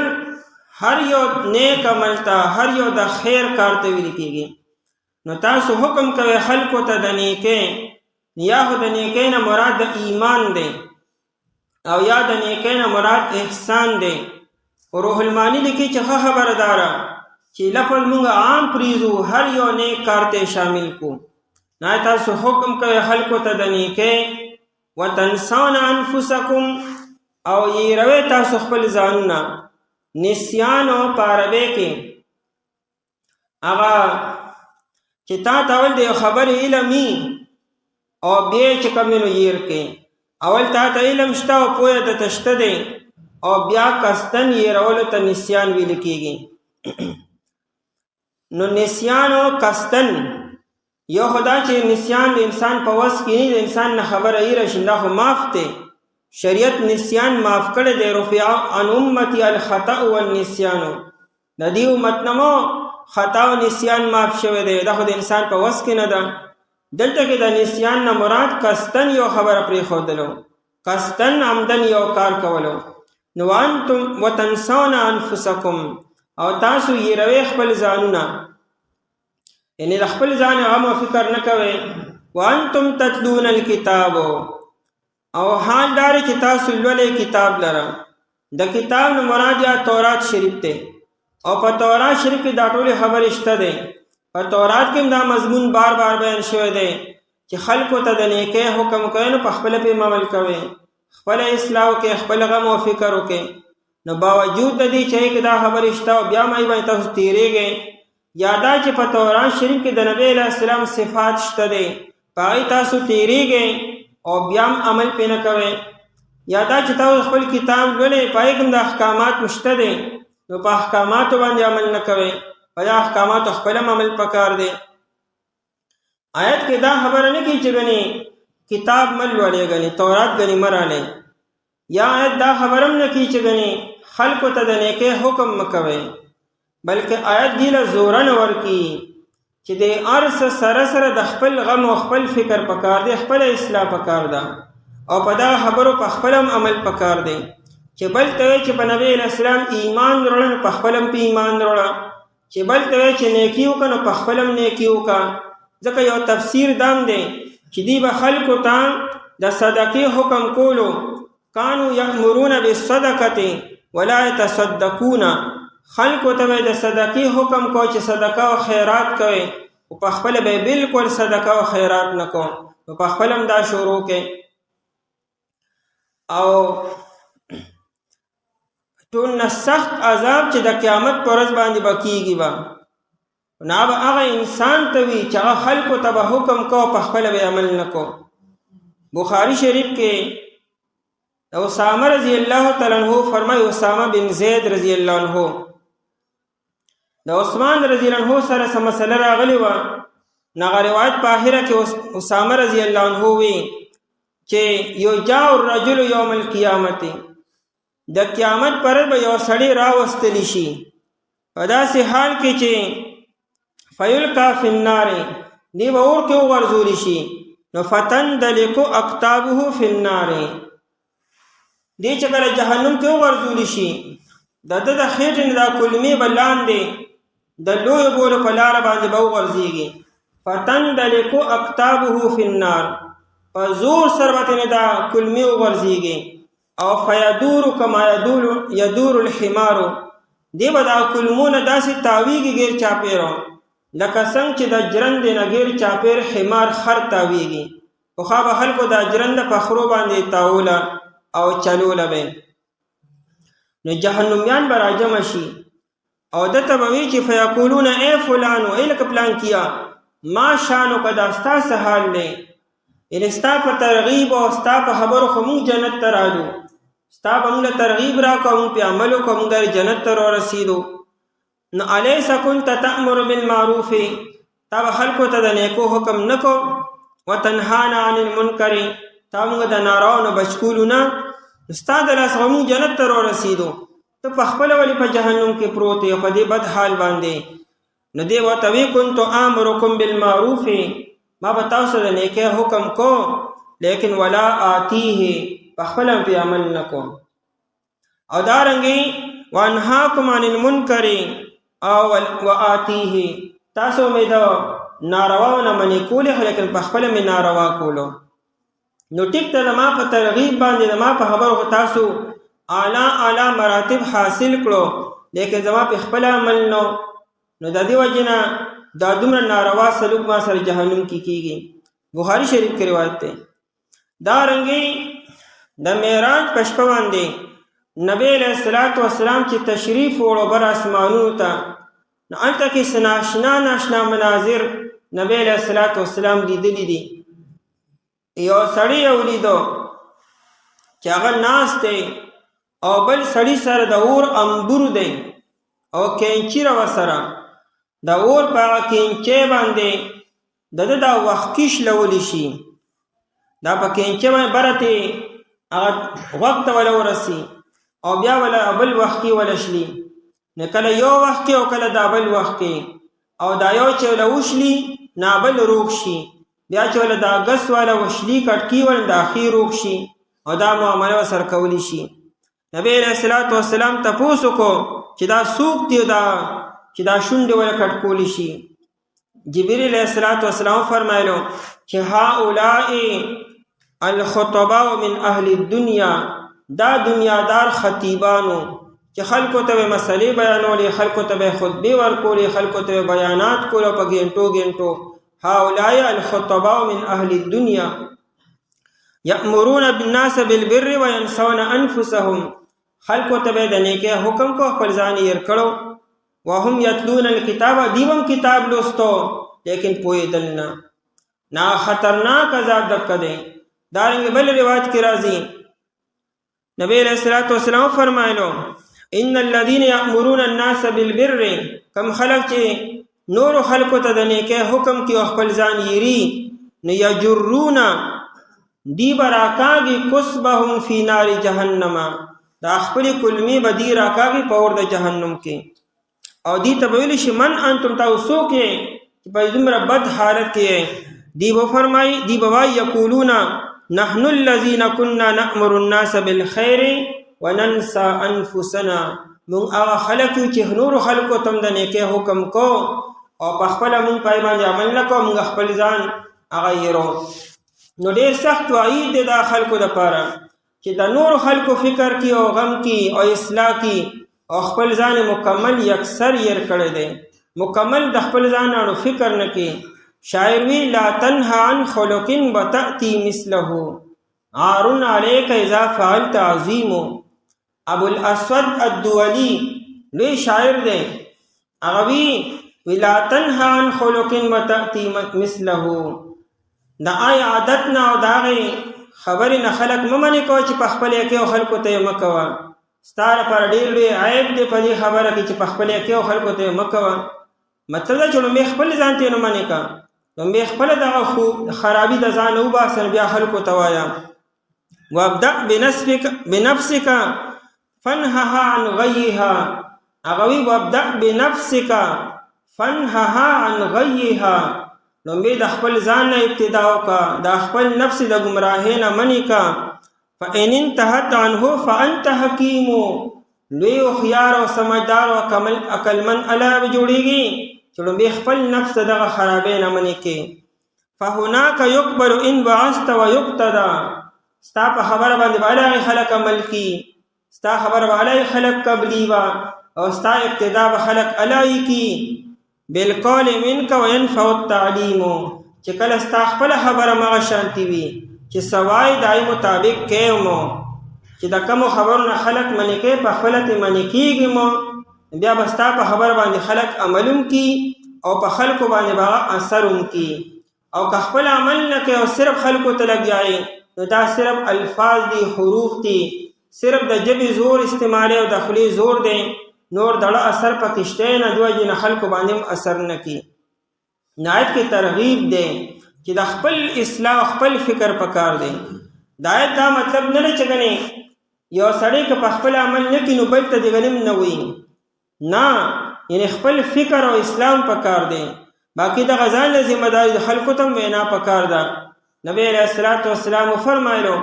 هر یو نیک عمل ته، هر یو د خیر کار ته ویل کېږي. نو تاسو حکم کوئ خلکو ته د نیکۍ، یا خو د نیکۍ نه مراد د ایمان دی او یا د نیکۍ نه مراد احسان دی. روح المانی لیکي چې ښه خبره داره چې لفظ مونږ عام پریزو، هر یو نیک کار ته شامل کو. نه تاسو حکم کوئ خلکو ته د نیکۍ، وتنسون انفسکم او یېروئ تاسو خپل ځانونه. نسیانو په عربی کې هغه چې تا ته اول د یو خبرې علم وي او بیا چې کوم نو یېر کې، اول تا ته علم شته او پوهه درته شته دی او بیا قصدن یېرولو ته نسیان ویل کېږي. نو نسیان او قصدن یو خدا چې نسیان د انسان په وس کې نه، د انسان نه خبره هېره شي، دا خو معاف دی. شریعت نسیان معاف کړی دی. رفع عن امتی الخطأ والنسیان، د دې امت نه مو خطا او نسیان معاف شوی دی، دا خو د انسان په وس کې نه ده. دلته کې د نسیان نه مراد قصدن یو خبره پرېښودلو، قصدن عمدن یو کار کولو. نو وانتم وتنسون انفسکم، او تاسو یېروئ خپل ځانونه، یعنې د خپل ځان غم او فکر نه کوئ. وانتم تتلون الکتاب، او حال دار چې تاسو لولئ کتاب لره. د کتاب نه مراد یا تورات شریف دی، او په تورات شریف کې دا ټولې خبرې شته دی. په تورات کې دا مضمون بار بار بیان شوی دی چې خلکو ته د نیکۍ حکم کوئ، نو په خپله پې عمل کوئ، خپله اصلاح وکړئ، خپل غم او فکر وکړئ. نو باوجود د دې چې هغې کې دا خبرې شته او بیا هم هغې باندې تاسو تېرېږئ، یا دا چې په تورات شریف کې د نبی علیه السلام صفات شته دی، په هغې تاسو تېرېږئ او بیا هم عمل پې نه کوئ. یا دا چې تاسو خپل کتاب لولئ، په هغې کې هم د احکامات شته دی، نو په احکاماتو باندې عمل نه کوئ، په دا احکاماتو خپل هم عمل پکار دی. آیت کې دا خبره نه کوي چې ګنې کتاب مه لولئ، ګنې تورات ګنې مه رالئ. یا آیت دا خبره هم نه کوي چې ګنې خلکو ته د نیکۍ حکم مه کوئ، بلکې آیت دې له زوره نه ورکوي چې د هر څه سره سره د خپل غم او خپل فکر پکار دی، خپل اصلاح پکار ده، او په دا خبرو په خپل هم عمل پکار دی. چې بل ته وایي چې په نبی علیه السلام ایمان وروړه، نو په خپل هم په ایمان وروړه. چې بل ته وایي چې نیکي وکړه نو په خپل هم نیکي وکړه. ځکه یو تفسیر دام دی چې دی به خلکو ته د صدقې حکم کولو، کانو یأمرون بالصدقه ولا يتصدقون، خلکو ته به د صدقې حکم کو چې صدقه او خیرات کوي، او په خپل به بالکل صدقه او خیرات نه کو، نو په خپل هم دا شروع کوي. او ټول سخت عذاب چې د قیامت پر ورځ باندې بکیږي با نه به هغه انسان ته وي چې هغه خلکو ته به حکم کو په خپل به عمل نه کو. بخاری شریف کې اسامه رضی الله تعالی عنہ فرمایي، اسامه بن زید رضی الله عنہ د عثمان رضی الله عنہ سره سم مسله راغلی و. نغه روایت په اخره کې اسامه رضی الله عنہ وی چې یجاء الرجل یوم القیامت، د قیامت پر به یو سړی راوستلی شي په داسې حال کې چې فیلقا فی النار، دی به اور کې وغورځول شي، نو فتندلق اقطابه فی النار، دی چې کله جهنم کې وغورځول شي د د خېټې نه دا کلمې به لاندې د لوی بولو په لاره باندې به وغورځېږي. فتندلق اقطابه فی النار، په زور سره به دا کلمې وغورځېږي. او فیدور کما یدور الحمار، دی به دا کلمونه داسې تاویږي غیر چاپیرو لکه څنګه چې د جرند نه غیر چاپیر حمار خر تاویږي. پخوا به خلکو دا جرند په خرو باندې تاوله او چلوله به. نو جهنمیان به راجمع شي او دته به وي چې فیقولون ای فلانو، ای لکه پلان کیا، ما شانو که دا ستا څه حال دی، یعنې ستا په ترغیب او ستا په خبرو خو مونږ جنت ته رالو، ستا به مونږ له ترغیب راکړو، مونږ پې عمل وکړو، مونږ در جنت ته رارسېدو. نو الیس کنت تأمر بالمعروف، تا به خلکو ته د نیکو حکم نه کو، وتنهانا عن المنکر، تا مونږ د نارواو نه بچ کولو نه، ستا د لاسه مونږ جنت ته رارسېدو، ته په خپله ولې په جهنم کې پروت یې په دې بد حال باندې. نو دی ورته وی کنت آمرکم بالمعروف، ما به تاسو د نیکۍ حکم کو، لیکن ولا آتیه، په خپله پې عمل نه کوم. او دارنګې وانهاکم عن المنکر او وآتیه، تاسو مې د نارواو نه منې کولې خو لیکن په خپله مې ناروا کولو. نو ټیک ته زما په ترغیب باندې زما په خبرو خو تاسو اعلی مراتب حاصل کړو، لیکن زما په خپله عمل نو. نو د دې وجې نه دا دومره ناروا سلوک ما سره جهنم کې کېږي. بخاري شریف کې روایت دی. دارنګې د معراج په شپه باندې نبی علیه الصلاة والسلام چې تشریف وړو بر اسمانونو ته، نو هلته کې څه ناشنا مناظر نبی علیه الصلاة والسلام لیدلی دي. یو سړی یې ولیدو چې هغه ناست دی او بل سړي سره د اور انبور دی او کینچي را ورسره، د اور په هغه کینچۍ باندې د ده دا وخکیش لولی شي، دا په کینچۍ باندې برتې هغه غوږ ته وله ورسي او بیا وله بل وخکي وله شلي. نو کله یو وخت کې او کله دا بل وخت کې، او دا یو چې وله وشلي نا بل روغ شي، بیا چې وله دا ګس والا وشلي کټکي ول دا اخیر روغ شي، او دا معامله ورسره کولی شي. نبی علیه الصلاة والسلام تپوس وکړو چې دا څوک دی چې دا شونډې وله کټکولی شي. جبریل علیه الصلاة والسلام فرمایلو چې هؤلاء الخطباء من اهل الدنیا، دا دنیادار خطیبانو چې خلکو ته به مسلې بیانولې، خلکو ته به خطبې ورکولې، خلکو ته به بیانات کول په ګنټو. هؤلاء الخطباء من اهل الدنیا یأمرون بالناس بالبر وینسون انفسهم، خلکو ته به د نیکۍ حکم کو، خپل ځان یې هېر کړو. وهم یتلون الکتاب، دیوم کتاب لوستو لیکن پوهېدل نه. نا خطرناک عذاب دکه دی. دارنګې بل روایت کې راځي نبی علیہ الصلوۃ والسلام فرمایلو ان الذين يأمرون الناس بالبر، کم خلق چې نور خلقو ته د نیکۍ حکم کوي او خپل ځان یېري، نو یجرون، دی به راکاږي کسبهم فی نار جهنم، دا خپلې کلمې به دی راکاږي په اور د جهنم کې. او دی ته به ویلی شي من انتم، تاسو څوک یې چې په دومره بد حالت کې. دی به فرمایي، دی به وایي یقولون نحن الذين كنا نأمر الناس بالخير وننسى انفسنا مونږ هغه خلک یو چې نورو خلکو ته د نیکۍ حکم کو او په خپله مونږ پای باندې عمل نه کوو، مونږ خپل ځان هغه یېرو. نو ډېر سخت وعید دی دا خلکو دپاره چې د نورو خلکو فکر کی او غم کی او اصلاح کی او خپل ځان مکمل یکسر ير کړی دی، مکمل د خپل ځان اړو فکر نه کی. شاعر وی لا تنها عن خلق وتأتي مثله عار عليك اذا فعلت عظیم. ابو الاسود الدولی لوی شاعر دی، هغه وی لا تنها عن خلق وتأتي مثله. د آی عادت نه او د هغې خبرې نه خلک مه منې کوه چې په خپل یې کوې او خلکو ته یې مه کوه. ستا لپاره ډېر لوی عیب دی په دې خبره کې چې په خپل یې کوې او خلکو ته یې مه کوه. مطلب دا چې لومبې خپل ځان ته یې نه منې که، لومبې خپله دغه خرابي د ځان نه وباسه، بیا خلکو ته وایه. وابدأ بنفسك فانهها عن غیها. هغه وی وابدأ بنفسك فانهها عن غیها. لومبې د خپل ځان نه ابتدا وکړه، د خپل نفس د ګمراهۍ نه منې که. فإن انتهت عنه فأنت حکیم. لوی هوښیار او سمجدار او عقلمند الله به جوړېږي چې لومبې خپل نفس د دغه خرابۍ نه منې کې. فهناک یقبل ان بعثت ویقتدى. ستا په خبره باندې به هغې خلک عمل کي، ستا خبره به هغې خلک قبلي وه او ستا ابتدا به خلک الله کی. بالقول منک وینفع التعلیم. چې کله ستا خپله خبره مغه شانتي وي چې سوای د هغې مطابق کوې مو، چې د کومو خبرو نه خلک منې کوي په خپله ترې منې کېږي مو، بیا به ستا په خبره باندې خلک عمل هم کي او په خلکو باندې به هغه اثر هم کي. او که خپل عمل نه کوي او صرف خلکو ته لګیایي نو دا صرف الفاظ دي، حروف دي، صرف د ژبې زور استعمالي او د خولې زور دی، نور دړه اثر پکې شته نه، د وجې نه خلکو باندې هم اثر نه کي. آیت کې ترغیب دی چې د خپل اصلاح خپل فکر پکار دی. د آیت دا مطلب نه دی چې ګنې یو سړی که په خپل عمل نه کي نو بل ته دې غنم نه وي، نه، یعنې خپل فکر او اسلام پکار دی. باقي دغه ځان له ذمه داري د خلکو ته هم وینا پکار ده. نبی علیہ الصلوۃ والسلام فرمایلو،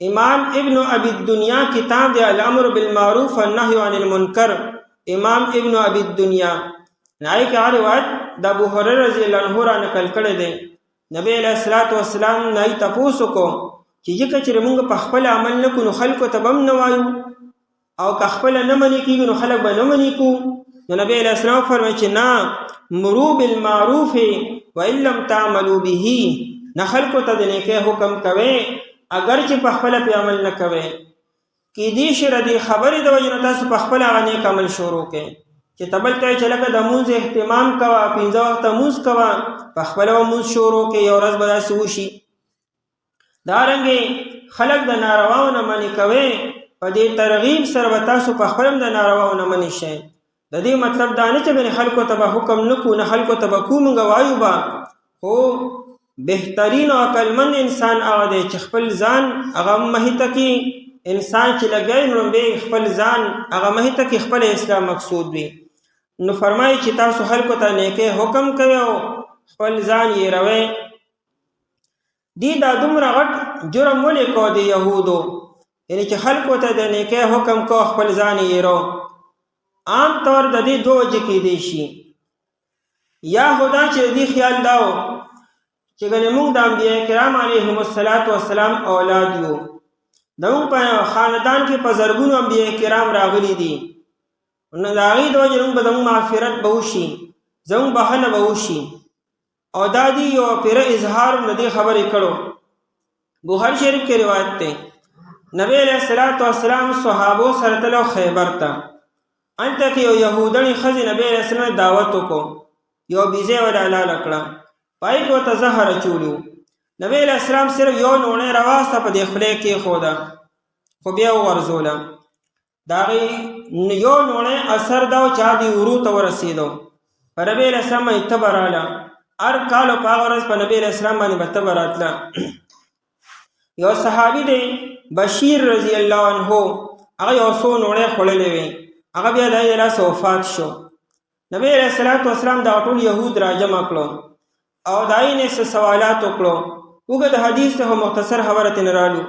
امام ابن ابی الدنیا کتاب دی الامر بالمعروف والنهی عن المنکر، امام ابن ابی الدنیا نای کې روایت د ابو هريره رضی الله عنه را نقل کړی دی. نبی علیہ الصلوۃ والسلام نای تاسو کو چې چې موږ په خپل عمل نه کو نو خلکو ته بم نه وایو، او که خپل نه منې کېږي نو خلک به نه منې کو. نو نبی علیہ السلام فرمایي چې نه، مرو بالمعروف وان لم تعملوا به. نه خلکو ته د نیکۍ حکم کوئ اگر چې په خپله پې عمل نه کوئ. کیدای شي د دې خبرې د وجې نه تاسو په خپله هغه نیک عمل شروع کړئ چې ته بل ته وایې چې لکه د مونځ اهتمام کوه، 5 وخته مونځ کوه، په خپله به مونځ شروع کړئ، یو ورځ به داسې وشي. دارنګې خلک د نارواو نه منې کوئ، په دې ترغیب سره به تاسو په خپله هم د نارواو نه منې شئ. د دې مطلب دا نه چې خلکو ته به حکم نه کو، نه خلکو ته به کو، موږ وایو به، خو بهترین او عقلمند انسان هغه دی چې خپل ځان هغه مهیته کې انسان چې لګوي نو لومبې خپل ځان هغه مهیته کې خپل اسلام مقصود وي. نو فرمایي چې تاسو خلکو ته نیکۍ حکم کوئ او خپل ځان یې روئ. دی دا دومره غټ جرم ولې کو د یهودو، یعنې چې خلکو ته د نیکۍ حکم کو خپل ځان یې رو. عام طور د دې دوه وجې کېدی شي، یا خدا چې د دې خیال دا و چې ګنې موږ د انبیاء کرام علیهم السلام اولاد یو، زموږ په خاندان کې په زرګونو انبیاء کرام راغلي دي، نو د هغې د وجې موږ به زموږ مغفرت به وشي، زموږ بخښنه به وشي. او دا دی یو پیره اظهار د دې خبرې کړو. بخاري شریف کې روایت دی، نبی علیہ السلام صحابو سره تلو خیبر ته. هلته کې یو یهودنې ښځې نبی علیہ السلام دعوت وکړو، یو بیزۍ ورله حلاله کړه، پای کې ورته زهر اچولي وو. نبی علیہ السلام صرف یو نوڼۍ راواخته په دې خولې کې کېښوده، خو بیا وغورځوله. د هغې یو نوڼۍ اثر دا و چې هغه دې ورو ته ورسېدو. په نبی علیہ السلام باندې تبه راله، هر کال په هغه ورځ په نبی علیہ السلام باندې به تبه راتله. یو صحابي دی بشیر رضی الله عنه، هغه یو څو نوڼۍ خوړلې وې، هغه بیا د هغې د لاسه وفات شو. نبی علیہ السلام دغه ټول یهود راجمع کړو او د هغې نه څه سوالات وکړو. اوږد حدیث ته مختصر خبره ترې رالو.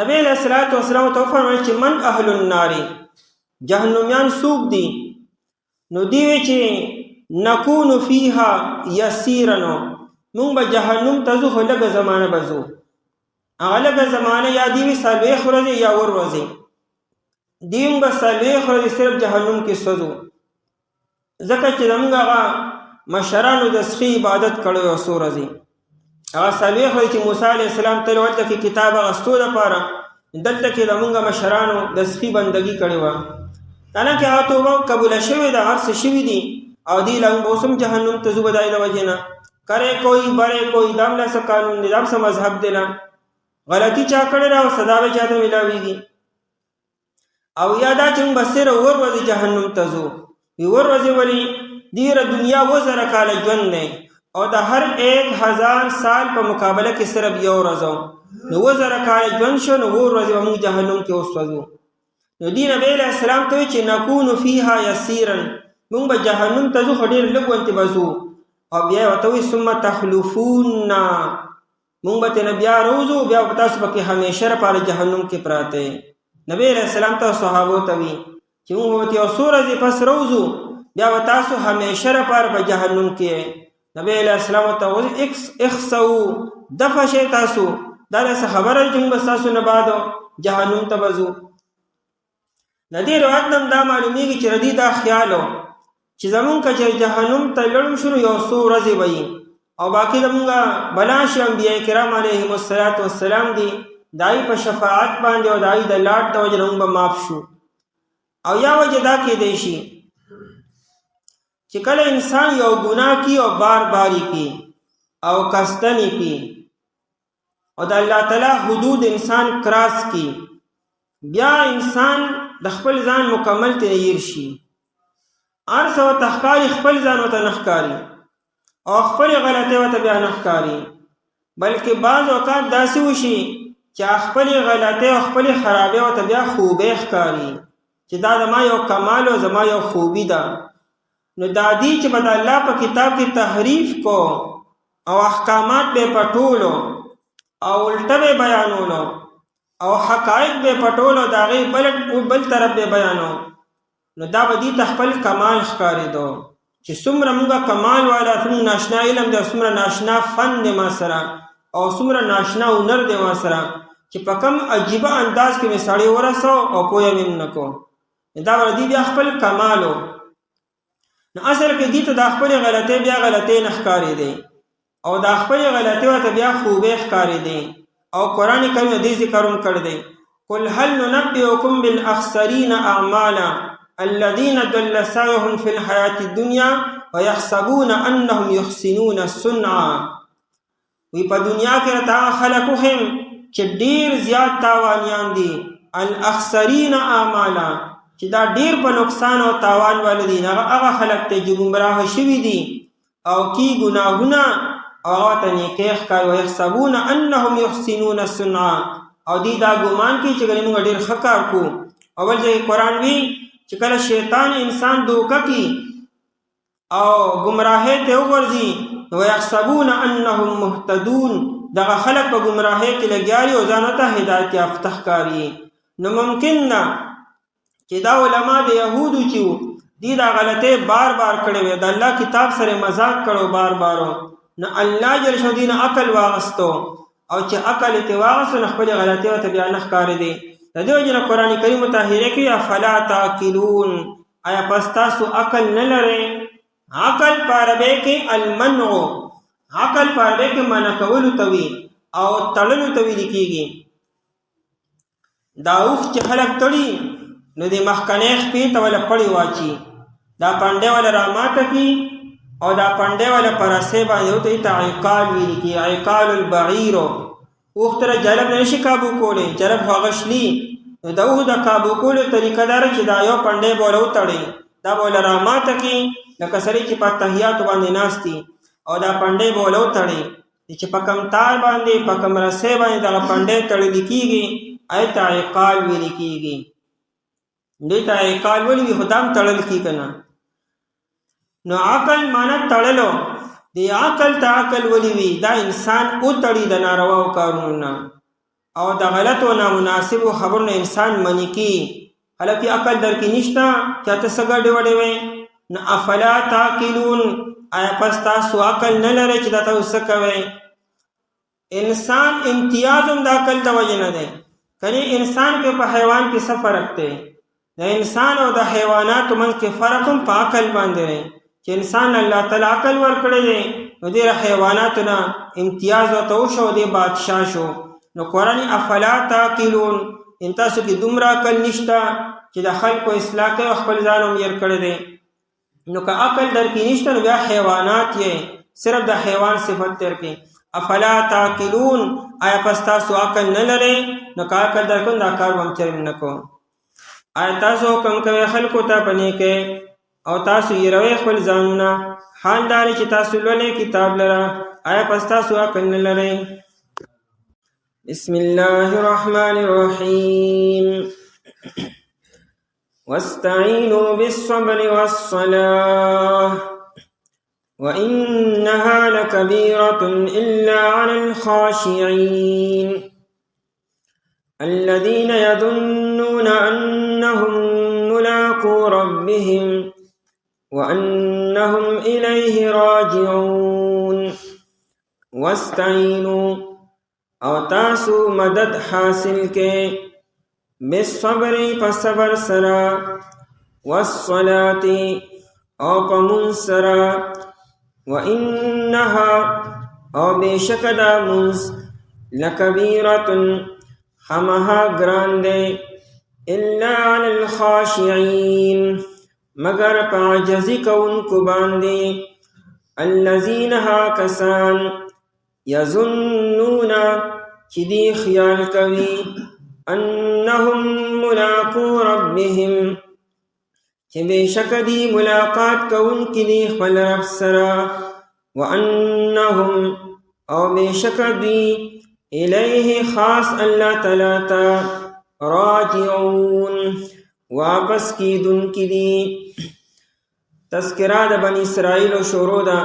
نبی علیہ السلام ته وفرمایل چې من اهل النار، جهنمیان څوک دي؟ نو دی وی چې نکون فیها یسیرا، مونږ به جهنم ته ځو خو لږه زمانه به ځو. هغه لږه زمانه یا دی وي 40 ورځې یا ور ورځې، دی مونږ به 40 ورځې صرف جهنم کې سوځو، ځکه چې زمونږ هغه مشرانو د سخي عبادت کړی او څو ورځې هغه 40 ورځې چې موسی علیه السلام تل ورته کې کتاب اخیستو دپاره دلته کې زمونږ مشرانو د سخي بندګي کړې وه. حالانکې هغه توبه قبوله شوې ده، هر څه شوي دي، او دی لا موږ اوس هم جهنم ته ځو به د هغې د وجې نه. کرے کوئی برے کوئی دا هم له څه قانون دی، دا هم څه مذهب دی نه، غلطي چا کړې ده او سزا به چا ته میلاویږي. او یا دا چې موږ به صرف ور ورځې جهنم ته ځو. ور ورځې ولې؟ دیره دنیا 2000 کاله ژوند دی او د هر 1000 سال په مقابله کې صرف یو ورځ و، نو 2000 کاله ژوند شو، نو ور ورځې به موږ جهنم کې وسوځو. نو دی نبی علیه السلام ته وایي چې نکون فیها یسیرا، موږ به جهنم ته ځو خو ډېر لږ غوندې به ځو. او بیا یې ورته وایي ثم تخلفونا، موږ به ترې نه بیا روځو، بیا به تاسو پکې همیشه لپاره جهنم کې پراته. نبی علیه السلام ته صحابو ته وایي چې موږ به یو څو ورځې پس روځو، بیا به تاسو همیشه لپاره په جهنم کې. نبی علیه السلام ته وایي اخسؤ، دفع شئ تاسو، دا داسې خبره چې موږ به ستاسو نه بعد جهنم ته به ځو. د دې روایت نه هم دا معلومیږي چې ردي دا خیال و چې زمونږ که چې جهنم ته لړم شو نو یو څو ورځې به وي، او باقي زمونږ بلا شي انبیاء کرام علیهم السلام دي، د هغوی په شفاعت باندې او د هغوی د لاټ د وجې نه موږ به معاف شو. او یا وجه دا کیدی شي چې کله انسان یو ګناه کی او بار باری کی او قصدنی کی او د الله تعالی حدود انسان کراس کی، بیا انسان د خپل ځان مکمل تغییر شي، هر څه ورته ښکاري، خپل ځان ورته نه ښکاري او خپلې غلطۍ ورته بیا نه ښکاري، بلکې بعض اوقات داسې وشي چې خپلې غلطۍ او خپلې خرابۍ ورته بیا خوبۍ ښکاري چې دا زما یو کمال او زما یو خوبي ده. نو دا دی چې به د الله په کتاب کې تحریف کو او احکامات به پټولو او الټه به بیانولو او حقایق به پټولو، د هغې بل طرف به بیانو، نو دا به دې ته خپل کمال ښکارېدو چې څومره موږ کمال والا، څومره ناشنا علم دی، څومره ناشنا فن دی ما سره، او څومره ناشنا هنر دی ما سره، چې په کم عجیبه انداز کې مې سړی ورسو او پویه مې نه کو. دا به دې بیا خپل کمال و. نو اصل کې دې ته د خپلې غلطۍ بیا غلطۍ نه ښکارېدی او د خپلې غلطۍ ورته بیا خوبۍ ښکارېدی. او قرآن کریم دې ذکر هم کړی دی، قل هل ننبئکم بالاخسرین اعمالا الذین ضل سعیهم فی الحیاة الدنیا ویحسبون انهم یحسنون صنعا. وی په دنیا کې راته هغه خلک وښیم چې ډېر زیات تاوانیان دي، الاخسرین اعمالا، چې دا ډېر په نقصان او تاوان والا دي، هغه خلک ته چې ګمراه شوي دي او کی ګناهونه او هغه ته نیکۍ ښکاري، ویحسبون انهم یحسنون صنعا، او دی دا ګمان کوي چې ګنې موږ ډېر ښه کار کوو. او بل ځای قرآن وی چې کله شیطان انسان دوکه کي او ګمراهۍ ته وغورځي، ویحسبون انهم مهتدون، دغه خلک په ګمراهۍ کې لګیا دي او ځان ته هدایت یافته ښکاري. نو ممکن نه چې دا علما د یهودو چې وو دی دا غلطۍ بار بار کړې وې، د الله کتاب سره مذاق کړو بار بارو، نو الله جل شانه دې نه عقل واغستو، او چې عقل یې واغستو نو خپلې غلطۍ ورته بیا نه ښکارېدې. د دې وجې نه قرآن کریم طاهره کې افلا تعقلون، آیا پس تاسو عقل نه لرئ؟ عقل په عربۍ کې المنع، عقل په عربۍ کې منع کولو ته وي او تړلو ته ویل کېږي. دا اوښ چې خلک تړي نو د مخکنۍ خپې ته وله پړې واچي، دا پنډۍ وله راماته کړي او دا پنډۍ وله په رسۍ باندې ورته ته عقال ویل کېږي، عقال البعیرو. اوښ ته جلب نه شي کابو کولی، جلب خو هغه شلي، نو د اوښ د کابو کولو طریقه دا ده چې دا یو پنډۍ به وله وتړئ، دا به وله راماته کړي لکه سړی چې په اتحیاتو باندې ناست دي، او دا پنډۍ به وله وتړئ چې په کم تار باندې په کم رسۍ باندې دغه پنډۍ تړلي کېږي، هغې ته عقال ویل کېږي. دوی ته عقال ولې وي، خو دا هم تړل کېږي که نه. نو عقل معنا تړلو، دی عقل ته عقل ولې وي، دا انسان وتړي د نارواو کارونو نه او د غلطو نامناسبو خبرو نه انسان منې کړي. حالکه عقل در کې نشته چې ته څه ګډې وډې وې. نو افلا تعقلون، آیا پس تاسو عقل نه لرئ چې دا تاسو څه کوئ؟ انسان امتیاز هم د عقل د وجې نه دی. کنی انسان کې په حیوان کې څه فرق دی؟ د انسان او د حیواناتو منځ کې فرق هم په عقل باندې دی چې انسان الله تعالی عقل ورکړی دی، نو دې حیواناتو نه امتیاز ورته وشو، دې بادشاه شو. نو قرآن افلا تعقلون، ان تاسو کې دومره عقل نشته چې د خلکو اصلاح کوي او خپل ځان هم هېر کړی دی. نو که عقل در کې نشته نو بیا حیوانات یې صرف د حیوان صفت در کې. افلا تعقلون، آیا پس تاسو عقل نه لرئ؟ نو که عقل در کوم دا کار به هم چرې نه کوم. آیا تاسو حکم کوئ خلکو ته په نیکۍ او تاسو هېروئ خپل ځانونه، حال دا دی چې تاسو لولئ کتاب لره، آیا پس تاسو عقل نه لرئ؟ بسم الله الرحمن الرحیم. واستعینوا بالصبر والصلاة وإنها لكبيرة إلا على الخاشعين الذين يظنون أنهم ملاقو ربهم وأنهم إليه راجعون. واستعینوا، او تاسو مدد حاصل کے بالصبر فصبر سرا، والصلاة او پمون سرا، وإنها او بیشک دا منز لکبیرت خمها گراندے، الا علی الخاشعین مگر پعجزی کون کو باندے، الذین ها کسان یظنون چی دی خیال کوي انهم ملاقو ربهم چی بیشک دی ملاقات کون کی دی خپل رب سرا، وانهم او بیشک دی الیه خاص اللہ تعالی تا راجعون واپس کی دن کی دی. تذکرہ دا بنی اسرائیل و شروع دا.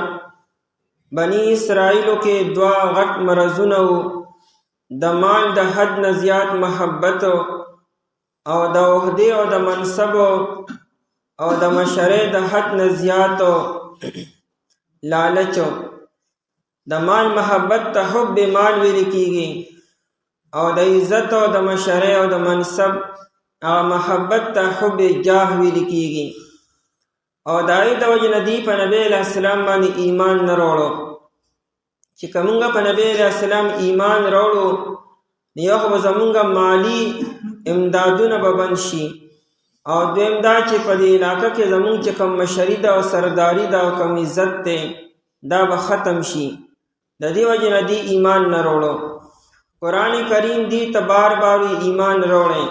بنی اسرائیلو کې دوا غټ مرضونه و، د مال د حد نه زیات محبت او د عہدې او د منصب او د مشرۍ د حد نه زیات لالچ. د مال محبت ته حب مال ویل کېږي، او د عزت او د مشرۍ او د منصب هغه محبت ته حب جاه ویل کېږي. او د هغې د وجې نه دوی په نبي علیه السلام باندې ایمان نه راوړو. چې که مونږ په نبي علیه السلام ایمان راوړو نو یو خو به زمونږ مالي امدادونه به بند شي، او دویم دا چې په دې علاقه کې زمونږ چې کوم مشري ده او سرداري ده او کوم عزت دی دا به ختم شي. د دې وجې نه دوی ایمان نه راوړو. قرآن کریم دوی ته بار بار ایمان راوړی،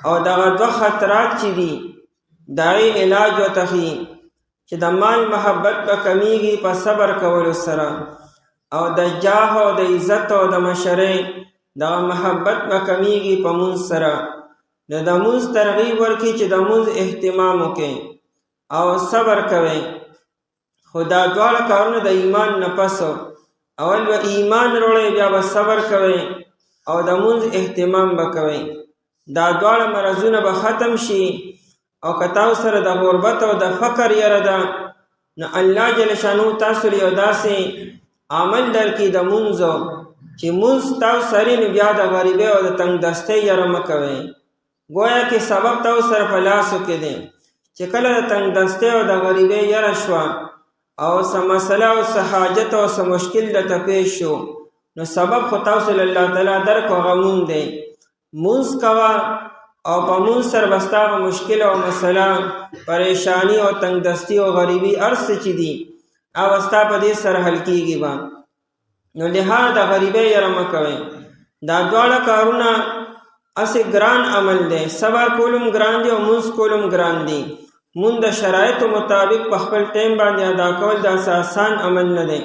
او دغه دوه خطرات چې دي دای علاج و تخی چې د مال محبت به کمیږي په صبر کولو سره، او د جاه او د عزت او د مشرۍ د محبت به کمیږي په مونځ سره. نو د مونځ ترغیب ورکړي چې د مونځ اهتمام وکړي او صبر کوي. خو دا دواړه کارونه د ایمان نه پس اول به ایمان وروړئ، بیا به صبر کوئ او د مونځ اهتمام به کوئ. دا دواړه مرضونه به ختم شي. او که تاسو سره د غربت او د فقر یره ده نو الله جل شانو تاسو یو داسې عمل درکړي د مونځو چې مونځ تاسو سره نو بیا د غریبۍ او د تنګ دستۍ یره مه کوئ. گویا کې سبب تاسو سره په لاسو کې دی چې کله د تنګ دستۍ او د غریبۍ یره شوه او څه مسله او څه حاجت او څه مشکل درته پیښ شو، نو سبب خو تاسو له الله تعالی درکړو، هغه مونځ دی. مونځ کوه او په مونځ سره به ستا مشکل او مسله پریشانی او تنګ دستی او غریبي هر څه چې دي هغه ستا په دې سره حل کېږي به. نو لهذا د غریبۍ یره مه کوئ. دا دواړه کارونه هسې ګران عمل دی. صبر کولم ګران دی او مونځ کولم ګران دی. مونږ د شرایطو مطابق په خپل ټیم باندې ادا کول داسې آسان عمل نه دی،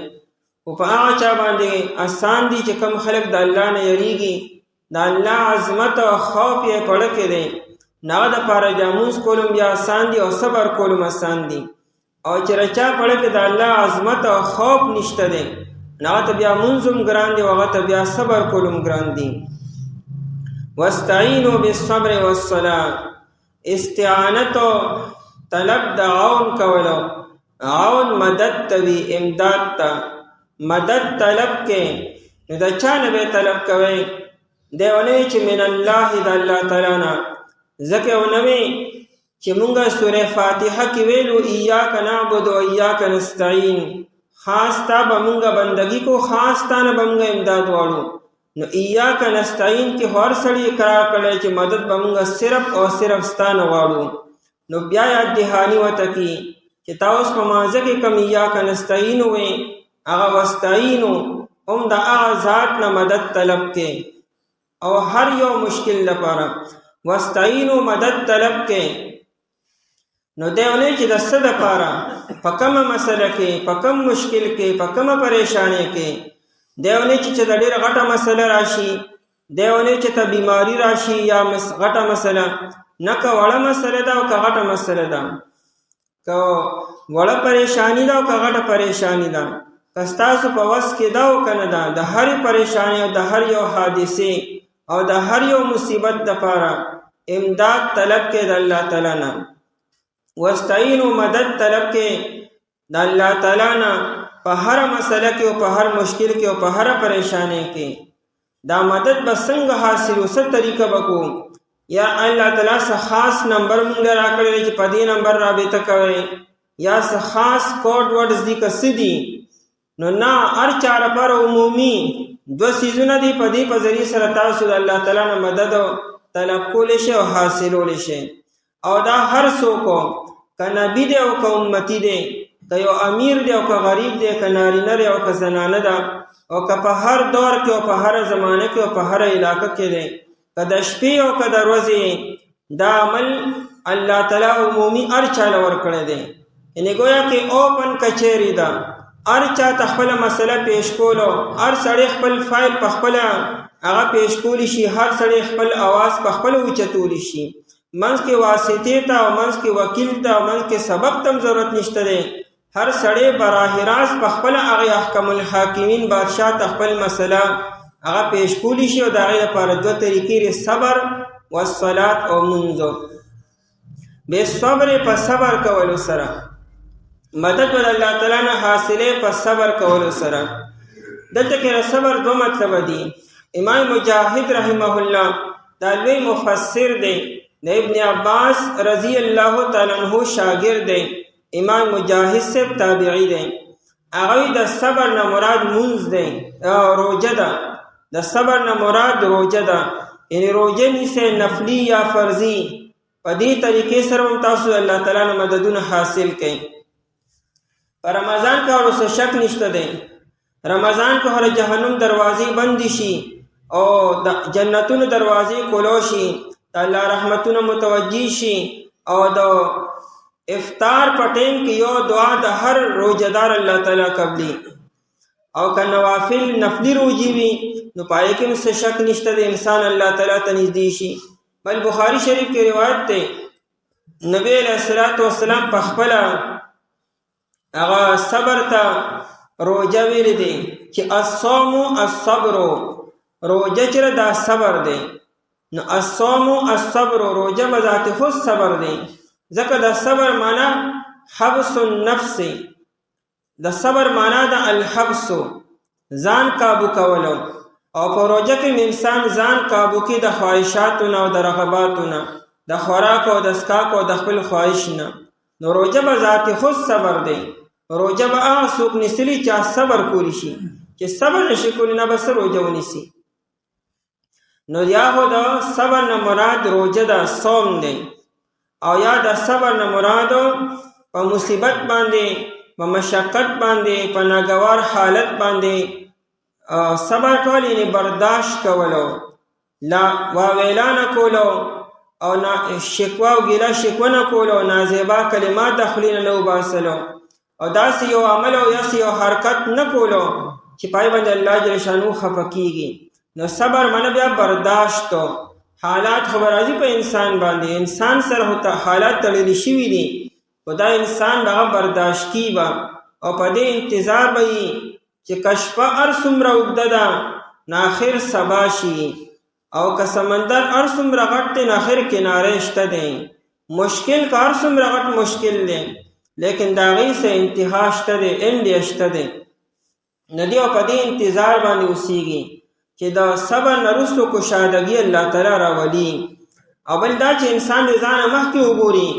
خو په هغه چا باندې آسان دي چې کم خلک د الله نه یریږي، د الله عظمت او خوف یې پړه کې دی. هغه دپاره بیا مونځ کولم بیا آسان دي او صبر کولم آسان دي. او چې رچا پړه کې د الله عظمت او خوف نشته دی هغه ته بیا مونځ هم ګران دی او هغه ته بیا صبر کولم ګران دي. واستعینوا بالصبر والصلاة، استعانت طلب د عون کولو. عون مدد توی، امداد تا مدد طلب کې نو د چا نه به طلب کوي؟ دیونه چې من الله د الله تعالی نه. ځکه ونوي چې مونږه سوره فاتحه کې ویلو ایاک نعبد و ایاک نستعین، خاص تا به مونږه بندگی کو، خاص تا نه به مونږه امداد واړو. نو ایاک نستعین کې هر سړی اقرار کړي چې مدد به مونږه صرف او صرف ستانه واړو. نو بیا یاد دهانی وته کی چې تاسو په مازه کې کم ایاک نستعین وې هغه واستعینو هم د هغه ذات نه مدد طلب کې، او هر یو مشکل لپاره واستعینو مدد طلب کې. نو دیونه چې د څه لپاره، په کومه مسله کې، په کوم مشکل کې، په کومه پریشانی کې، دیونه چې د ډېر غټه مسله راشي، دیونه چې ته بیماری راشي یا غټه مسله، نه که وړه مسله ده او که غټه مسله ده، که وړه پریشانی ده او که غټه پریشانی ده، که ستاسو په وس کې ده او که نه ده، د هرې پریشانی او د هر یو حادثې او د هر یو مصیبت دپاره امداد طلب کې د الله تعالی نه. واستعینو مدد طلب کې د الله تعالی نه په هر مسله کې او په هر مشکل کې او په هر پریشانی کې. دا مدد به څنګه حاصل او څه طریقه وکړو؟ یا الله تعالی څه خاص نمبر مونږ راکړی چې په دې نمبر رابطه کوي، یا څه خاص کوډ ورډز دي که څه دي؟ نو نه، هر چا لپاره عمومي دو سیزونه دي، په دې په ذریعه سره تاسو د الله تعالی نه مدد طلب کولی شئ او حاصلولی شئ. او دا هر څوک، که نبی دی او که امتی دی، که یو امیر دی او که غریب دی، که نارینه دی او که زنانه ده، او که په هر دور کې او په هر زمانه کې او په هر علاقه کې دی، که د شپې او که د ورځې، دا عمل الله تعالی عمومي هر چا له ورکړی دی. یعنې ګویا کې اوپن کچېرې ده، هر چا ته خپله مسله پیش کولو، هر سړی خپل فایل په خپله هغه پیش کولی شي، هر سړی خپل اواز په خپله اوچتولی شي. منځ کې واسطې ته او منځ کې وکیل ته او منځ کې سبب ته هم ضرورت نشته دی. هر سړی براه راست په خپله هغې احکم الحاکمین بادشاه ته خپل مسله هغه پیش کولی شي. او د هغې لپاره دوه طریقې دی، صبر والصلات او منځو. بې صبر په صبر کولو سره مدد به د الله تعالی نه حاصلې، په صبر کولو سره. دلته کې صبر دو مطلب دي. امام مجاهد رحمه الله دا لوی مفسر دی، د ابن عباس رضی الله تعالی عنہ شاگرد دی. امام مجاهد صاحب تابعی دی. هغه د صبر نه مراد منځ دی، روجه ده. د صبر نه مراد روجه ده، یعنی روجه نیسئ نفلی یا فرضی. په دې طریقې سره هم تاسو د الله تعالی نه مددونه حاصل کړئ. په رمضان کې اور څه شک نشته دی، رمضان کې هر جهنم دروازې بند شي او د جنتونو دروازې کولو شي، د الله رحمتونه متوجي شي. او د افطار په ټیم کې یو دعا د هر روزدار الله تعالی قبلي. او که نوافل نفلی روزي وي نو پای کې څه شک نشته دی انسان الله تعالی ته نږدې شي. بل بخاری شریف کې روایت ده، نبی علیہ الصلوۃ والسلام په خپل هغه صبر ته روزه ویل دي چې الصوم الصبر، روزه چې دا صبر دی. نو الصوم الصبر، روزه به ذات خود صبر دی. ځکه د صبر معنا حبس النفس، د صبر معنا د الحبس، ځان کابو کولو. او په روزه کې انسان ځان کابو کې د خواهشاتو نه او د رغباتو نه، د خوراک او د اسکاک او د خپل خواهش نه. نو روزه به ذات خود صبر دی. روزه به هغه څوک نیسلی چې صبر کولی شي، چې صبر نشي کولی نه به روزه ونیسي. نو یا خو د صبر نه مراد روزه ده، صوم دی. او یا د صبر نه مراد په مصیبت باندې، په مشقت باندې، په ناګوار حالت باندې صبر کول، یعنی برداشت کولو، لا واویلا نه کولو او شکوا او ګیله شکوه نه کولو، نازیبا کلمات د خولې نه وباسلو، او داسې یو عمل او داسې یو حرکت نه کولو چې پای باندې الله جل شانو خفه کیږي. نو صبر معنی بیا برداشت. حالات خبر راځي په انسان باندې، انسان سره هوته حالات تړلې شوي دي، خدا انسان هغه برداشت کی با او په دې انتظار به چې کشفه هر څومره اوږده ده نه آخر سبا شي، او که سمندر هر څومره غټ دی نه آخر کناره شته دی. مشکل کار څومره غټ مشکل دی لیکن د هغې څه انتها شته دی، انډ شته دی. نو دی په دې انتظار باندې اوسیږي چې د صبر نه وروسته کشادګي الله تعالی راولي. او بل دا چې انسان د ځانه مخکې وګوري،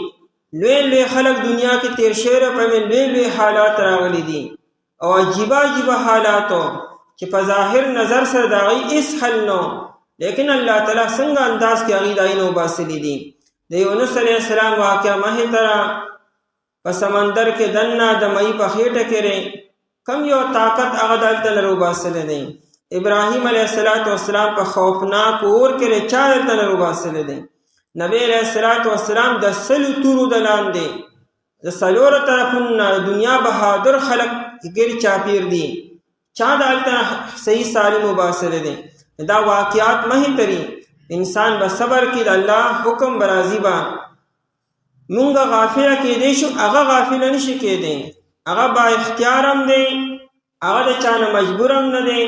لوی لوی خلک دنیا کې تیر شوي په لوی لوی حالات راغلي دي او عجیبه عجیبه حالاتو چې په ظاهر نظر سره د هغې هېڅ حل نو، لیکن الله تعالی څنګه انداز کې هغې د هغې نه وباسلي دي. د یونس علیه السلام واقعه مخې ته په سمندر کې دننه د مئی په خېټه کې کم یو طاقت هغه دلته نه وباسلی دی. ابراهیم علیه السلام په خوفناک اور کې چا دلته نه وباسلی دی. نبی علیه السلام د 100 تورو د لاندې د 4 طرفونو دنیا بهادر خلک ګیر چاپیر دي، چا دلته صحیح سالم وباسلی دی. دا واقعات مهی تری انسان به صبر کی د الله حکم برازی با مونږه غافل کېدی شو، هغه غافل نشي کېدی، هغه با اختیار هم دی، هغه د چانه مجبور هم نه دی،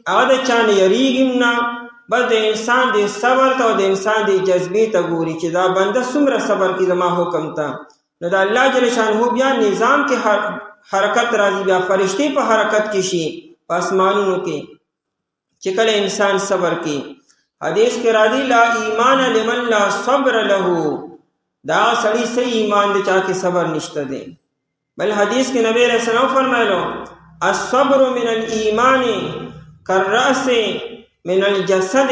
هغه د چانه یریږي نه. بس د انسان د صبر ته او د انسان د جذبې ته ګوري چې دا بنده څومره صبر کوي زما حکم ته. نو د الله جل شانه بیا نظام کې حرکت راځي، بیا فرشتې په حرکت کې شي په اسمانونو کې چې کله انسان صبر کوي. حدیث کې راځي لا ایمان لمن لا صبر له، دا سړی صحیح ایمان دی چا کې صبر نشته دی. بل حدیث کې نبی علیہ السلام فرمایلو الصبر من الایمان کالرأس من الجسد،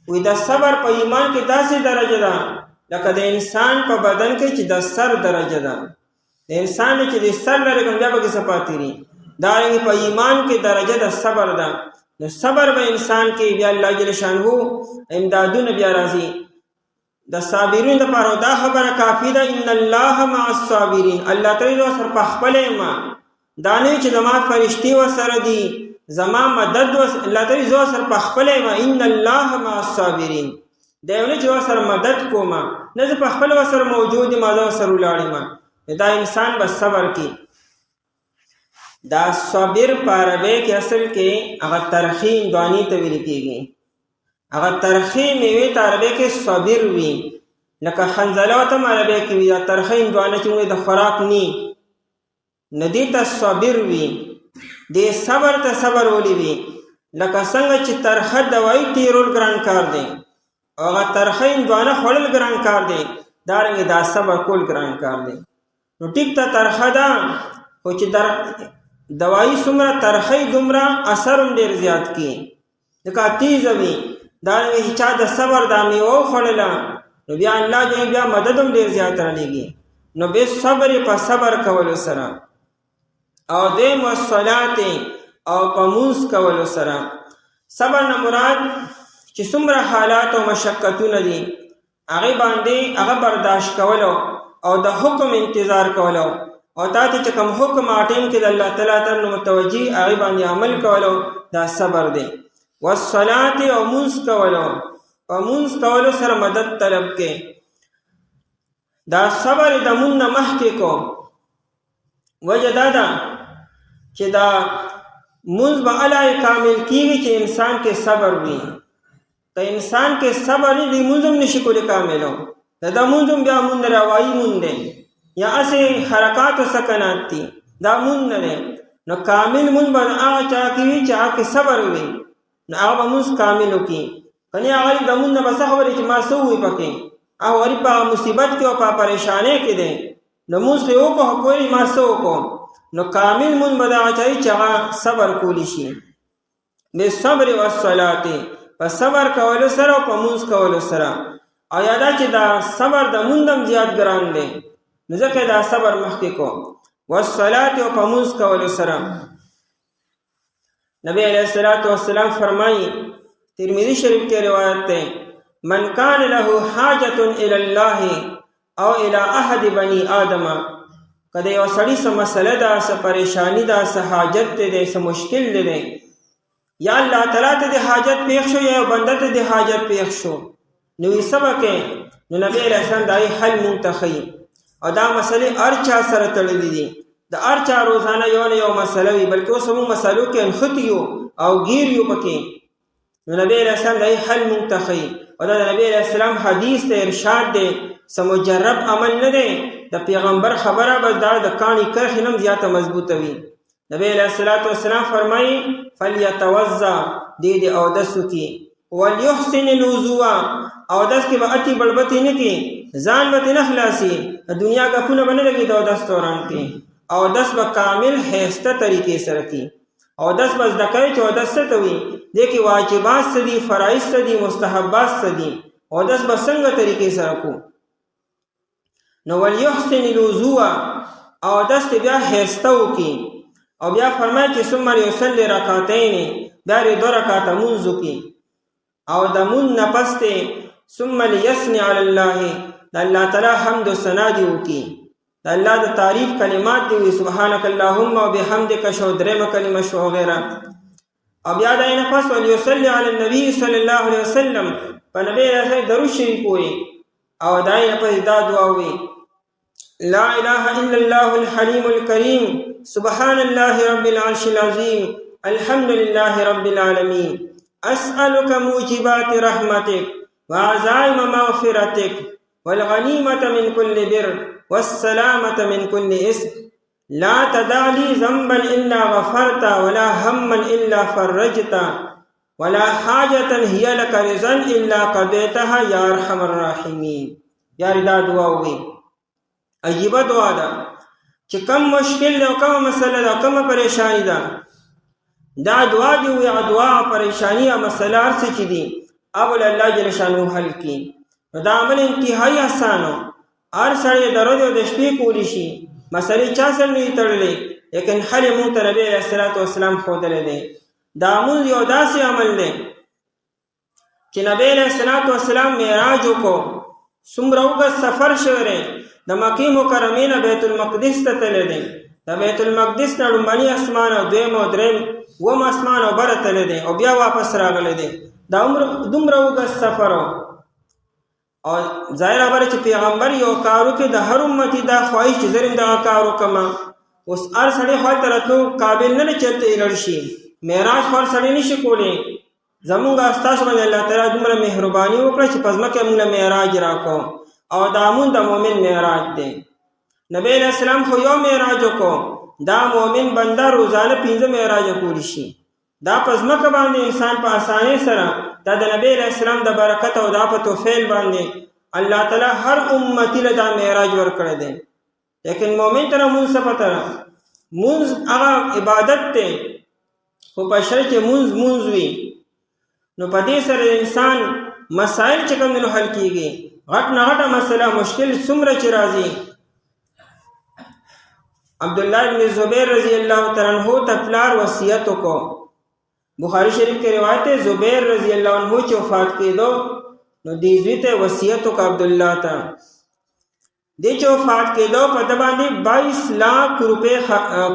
وی دا صبر په ایمان کې داسې درجه ده لکه د انسان په بدن کې چې د سر درجه ده. د انسان چې د سر لري کوم بیا پکې څه پاتې دي، دارنګه په ایمان کې درجه د صبر ده. نو صبر به انسان کې بیا الله جل شانه امدادونه بیا راځي. د صابرین دپاره دا خبره کافي ده ان الله مع الصابرین، الله تعالی سره په خپله ما دا نه چې زما فرشتې ورسره دي، زما مدد الله تعالی زو سره په خپله ما ان الله مع الصابرین، دا یو نه چې ورسره مدد کوم نه زه په خپله ورسره موجود یم، زه ورسره ولاړ یم. دا انسان به صبر کوي. دا صبر په عربی کې اصل کې هغه ترخی هندواني ته ویل کېږي. هغه ترخی میوې ته عربی کې صبر وي، لکه حنظله ته هم عربی کې وي. دا ترخی هندوانه چې موږ د خوراک نی نو دې ته صبر وي. دې صبر ته صبر ولی وي لکه څنګه چې ترخه دوایي تیرول ګران کار دی او هغه ترخی هندوانه خوړل ګران کار دی، دارنګې دا صبر کول ګران کار دی. نو ټیک ته ترخه ده خو چې دوايي څومره ترخی دومره اثر هم ډېر زیات کی، لکه تیزه وي. دارنګې چې چا د صبر دا میوه وخوړله نو بیا الله جل بیا مدد هم ډېر زیات رالیږي. نو بې صبر په صبر کولو سره او دویم والصلات او په مونځ کولو سره. صبر نه مراد چې څومره حالات او مشقتونه دي هغې باندې هغه برداشت کولو او د حکم انتظار کولو او تا ته چې کوم حکم اټیم کې د الله تعالی طرف نه متوجي هغې باندې عمل کولو دا صبر دی. والصلات او مونځ کولو، په مونځ کولو سره مدد طلب کې. دا صبر د مونځ نه مخکې کو وجه دا ده چې دا مونځ به هله کامل کېږي چې انسان کې صبر وي. که انسان کې صبر نه دی مونځ هم نشي کولی کاملو. دا مونځ هم بیا مونځ روایي مونځ دی یا اسې حرکات و سکنات دي، دا مونځ نه دی. نو کامل مونځ به هغه چا کې وي چې هغه کې صبر وي، نو هغه به مونځ کامل وکړي. که نه هغه د مونځ نه به څه خبرې چې ما څه ووایي پکې، هغه غریب په مصیبت کې او په پریشانۍ کې دی، نو مونځ خو یې وکړو خو کولی ما څه وکړو. نو کامل مونځ به د هغه چا وي چې هغه صبر کولی شي. بالصبر والصلات، په صبر کولو سره او په مونځ کولو سره. او یاده چې دا صبر د مونځ هم زیات ګران دی نو ځکه دا صبر مخکې کو. والصلات او په مونځ کولو سره. نبی علیہ السلام فرمایي ترمذی شریف کې روایت ده من کان له حاجت الی الله او الی احد بنی آدم، کله یو سړی څه مسله ده، څه پریشانی ده، څه حاجت ده، څه مشکل ده، یا الله تعالی ته د حاجت پیښ شو یا بنده ته د حاجت پیښ شو، نو یې سبق نو نبی علیہ السلام دای حل منتخی. او دا مسئله هر چا سره تړلې دي، د هر چا روزانه یو نه یو مسله وي، بلکې اوس موږ مسلو کې انختی یو او ګیر یو پکې. نو نبی علیہ السلام دای حل منتخی او دا نبی علیہ السلام حدیث ته ارشاد دی، سمجرب عمل نه دی، د پیغمبر خبره بس دا د کاڼي کرښې نم زیاته مضبوطه وي. نبی علیہ السلام فرمایي فلیتوضا دې اودس وکړي، ولیحسن الوضوء اودس کې به اټي بړبتې نه کړي، ځان به نه خلاصي، د دنیا ګپونه به نه لګي د اودس دوران کې. اودس به کامل ښایسته طریقې سره کړي. اودس به زده کوي چې اودس څه ته وي، دې کې واجبات څه دي، فرایض څه دي، مستحبات څه دي، اودس به څنګه طریقې سره کو. نو ولیحسن الوضوء اودس ته بیا ښایسته وکړي، او بیا فرمایي چې ثم یصلی رکعتین، بیا یې 2 رکعته لمونځ وکړي، او د لمونځ نه پس ته ثم لیثني علی الله، د الله تعالی حمد و ثنا دې وکړي، د الله د تعریف کلمات دی وي، سبحانک اللهم وبحمدک شو، درېمه کلمه شو وغیره. او بیا د نه پس ولیصلی علی النبی صلی الله علیه وسلم، په نبی رسول درود شریف وي، او د نه پس دا دعا وي لا اله الا الله الحلیم الکریم سبحان الله رب العرش العظیم الحمد لله رب العالمین اسألک موجبات رحمتک وعزائم مغفرتک والغنیمة من كل بر والسلامة من كل اسم لا تدع لي ذنبا إلا غفرت ولا هما إلا فرجت ولا حاجة هي لك رضا إلا قضيتها يا أرحم الراحمين. یا دا دعا وي، عجیبه دعا ده چې کم مشکل ده او کم مسله ده، کم پریشانی ده، دا دعا دی وي، دعا پریشانی او مسله هر څه چې دي اول الله جل شانه حل کړي. نو دا عمل انتهایی آسانو، هر سړی د ورځې او د شپې کولی شي، مسلې چا سره نه تړلې، لیکن حل یې مونږ ته نبي علیه السلام ښودلی دی. دا مونځ یو داسې عمل دی چې نبی علیه السلام معراج وکړو، څومره اوږد سفر شوی دی، د مکې مکرمې نه بیت المقدس ته تللی دی، د بیت المقدس نه لومړني اسمان او دویم او دریم اووم اسمان او بره تللی دی، او بیا واپس راغلی دی. دا دومره اوږد سفر او ظاهر خبره چې پیغمبر یو کار وکړي، د هر امتي دا خواهش چې زه هم دغه کار وکړم. اوس هر سړی هلته راتلو قابل نه دی چې هلته یې لړ شي، معراج خو هر سړی نه شي کولی. زمونږ ستاسو باندې الله تعالی دومره مهرباني وکړه چې په ځمکه موږ له معراج راکړو، او دا مونږ د مؤمن معراج دی. نبی علیه السلام خو یو معراج وکړو، دا مؤمن بنده روزانه 5 معراجه کولی شي. دا په ځمکه باندې انسان په اسانۍ سره، دا د نبی علیه السلام د برکت او دا په توفیل باندې الله تعالی هر امتی له دا معراج ورکړی دی. لیکن مؤمن ته مونځ څه پته ده، مونځ هغه عبادت دی، خو په شرط چې مونځ وي، نو په دې سره انسان مسائل چې کوم حل کیږي. غټ نه غټه مسله مشکل څومره چې راځي. عبدالله بن زبیر رضی الله تعالی عنہ ته پلار وصیت وکړو. بخاری شریف کې روایت ہے زبیر رضی اللہ عنہ چې وفات کېدو، نو دې زوی ته وصیت وکړ عبدالله ته. دې چې وفات کېدو په ده باندې 22 लाख روپۍ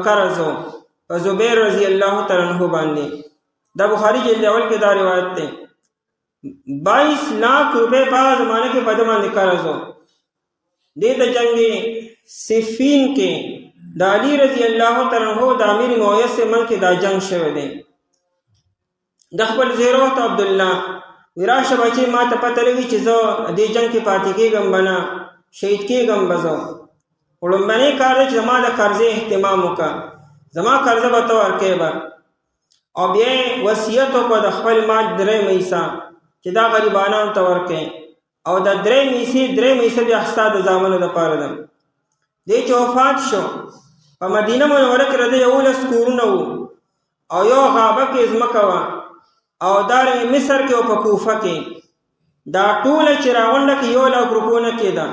قرض و په زبیر رضی الله تعالی عنہ باندې. دا بخاری جلد اول کې دا روایت دی. 22 लाख روپۍ په هغه زمانه کې په ده باندې قرض و. دې ته جنګ صفین کې د علی رضی الله تعالی عنہ د امیر معاویه سره من کې دا جنگ شوی دی. د خپل زیرو ته عبدالله وراشه بچی ما ته پته لګي چې زه دې جنگ کې پاتې کېږم بنا شهید کېږم به زه. لومړنی کار دی چې زما د قرضې اهتمام وکړه، زما قرضه به ته ورکوې به. او بیا یې وصیت وکړه د خپل مال 3 حصه چې دا غریبانو ته ورکوې، او د 3 حصې بیا ستا د زامنو دپاره ده. دې چې وفات شو په مدینه منوره کې د 11 کورونه وو، او یو غابه کې ځمکه وه، او دارنګې مصر کې او په کوفه کې. دا ټوله چې راغونډه کې 1 लाख روپیو نه کېده.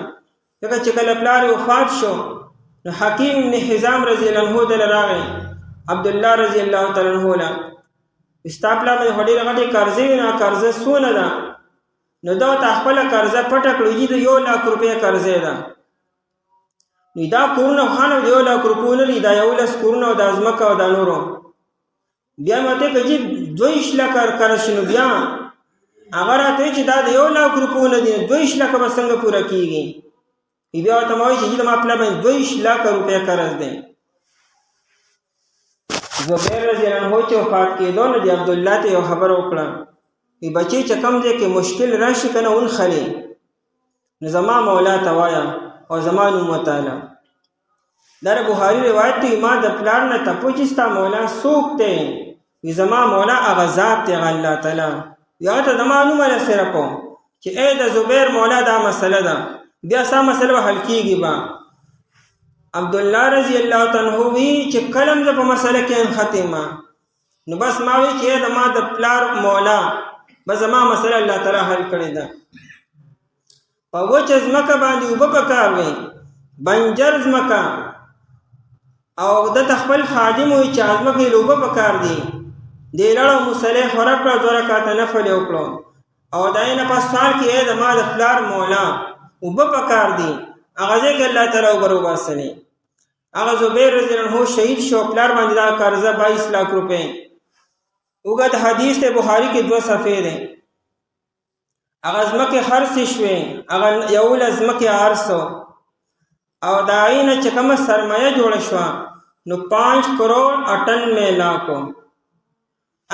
ځکه چې کله پلار وفات شو، نو حکیم بن حزام رضی الله عنه دله راغی عبدالله رضی الله تعالی عنه له، ستا پلار باندې خو ډېرې غټې قرضې وي، نو قرضه څونه ده؟ نو ده ورته خپله قرضه پټه کړو چې د 1 लाख روپۍ قرضې ده. نو دا کورونه خو خانه د 1 लाख روپیو نه دي، دا 11 کورونه او دا ځمکه او دا نورو. بیا مې ورته وکړه چې 22 لکه قرض شي، نو بیا هغه راته وایي چې دا د 1 लाख روپیو نه دي، 22 لکه به څنګه پوره کېږي؟ بیا ورته ما وایي چې زما پلار باندې 22 लाख روپۍ قرض دی. زبیر رضی الله عنه چې وفات کېدو، نو د عبدالله ته یو خبره وکړه، وی بچی چې کوم ځای کې مشکل راشي کنه ونخلي نو زما مولا ته وایه او زما نوم وتاله. دا بخاري روایت دی. ما د پلار نه تپوس چې ستا مولا څوک دی؟ وی زما مولا هغه ذات دی الله تعالی. یا ته زما نوم راسره کو چې ای د زبیر مولا دا مسله ده بیا ستا مسله حل کیږي به. عبدالله رضی الله تعالی عنہ وی چې کلم زه په مسله کې انختی ما نو بس ما وی چې د ما د پلار مولا بس زما مسله الله تعالی حل کړی ده. په وچه ځمکه باندې اوبه پکار وی بنجر ځمکه او د خپل خادم وی چې ځمکه یې اوبه پکار دي دی لړو مصلی خوره کړه 2 رکعاته نفل یې وکړو او دا یې نه پس سوال کې د ما د پلار مولا اوبه پکار دي هغه ځای کې الله تعالی اوبه وباسلې. هغه زبیر رضی الله عنه شهید شو پلار باندې دا قرضه 22 लाख روپے. اوږد حدیث ته بخاری کې 2 صفحې ده. هغه ځمکې خرڅ شوې هغه یو ځمکې ارسو او دا عینه چې کومه سرمایه جوړه شوه نو 5 کروڑ 98 लाख.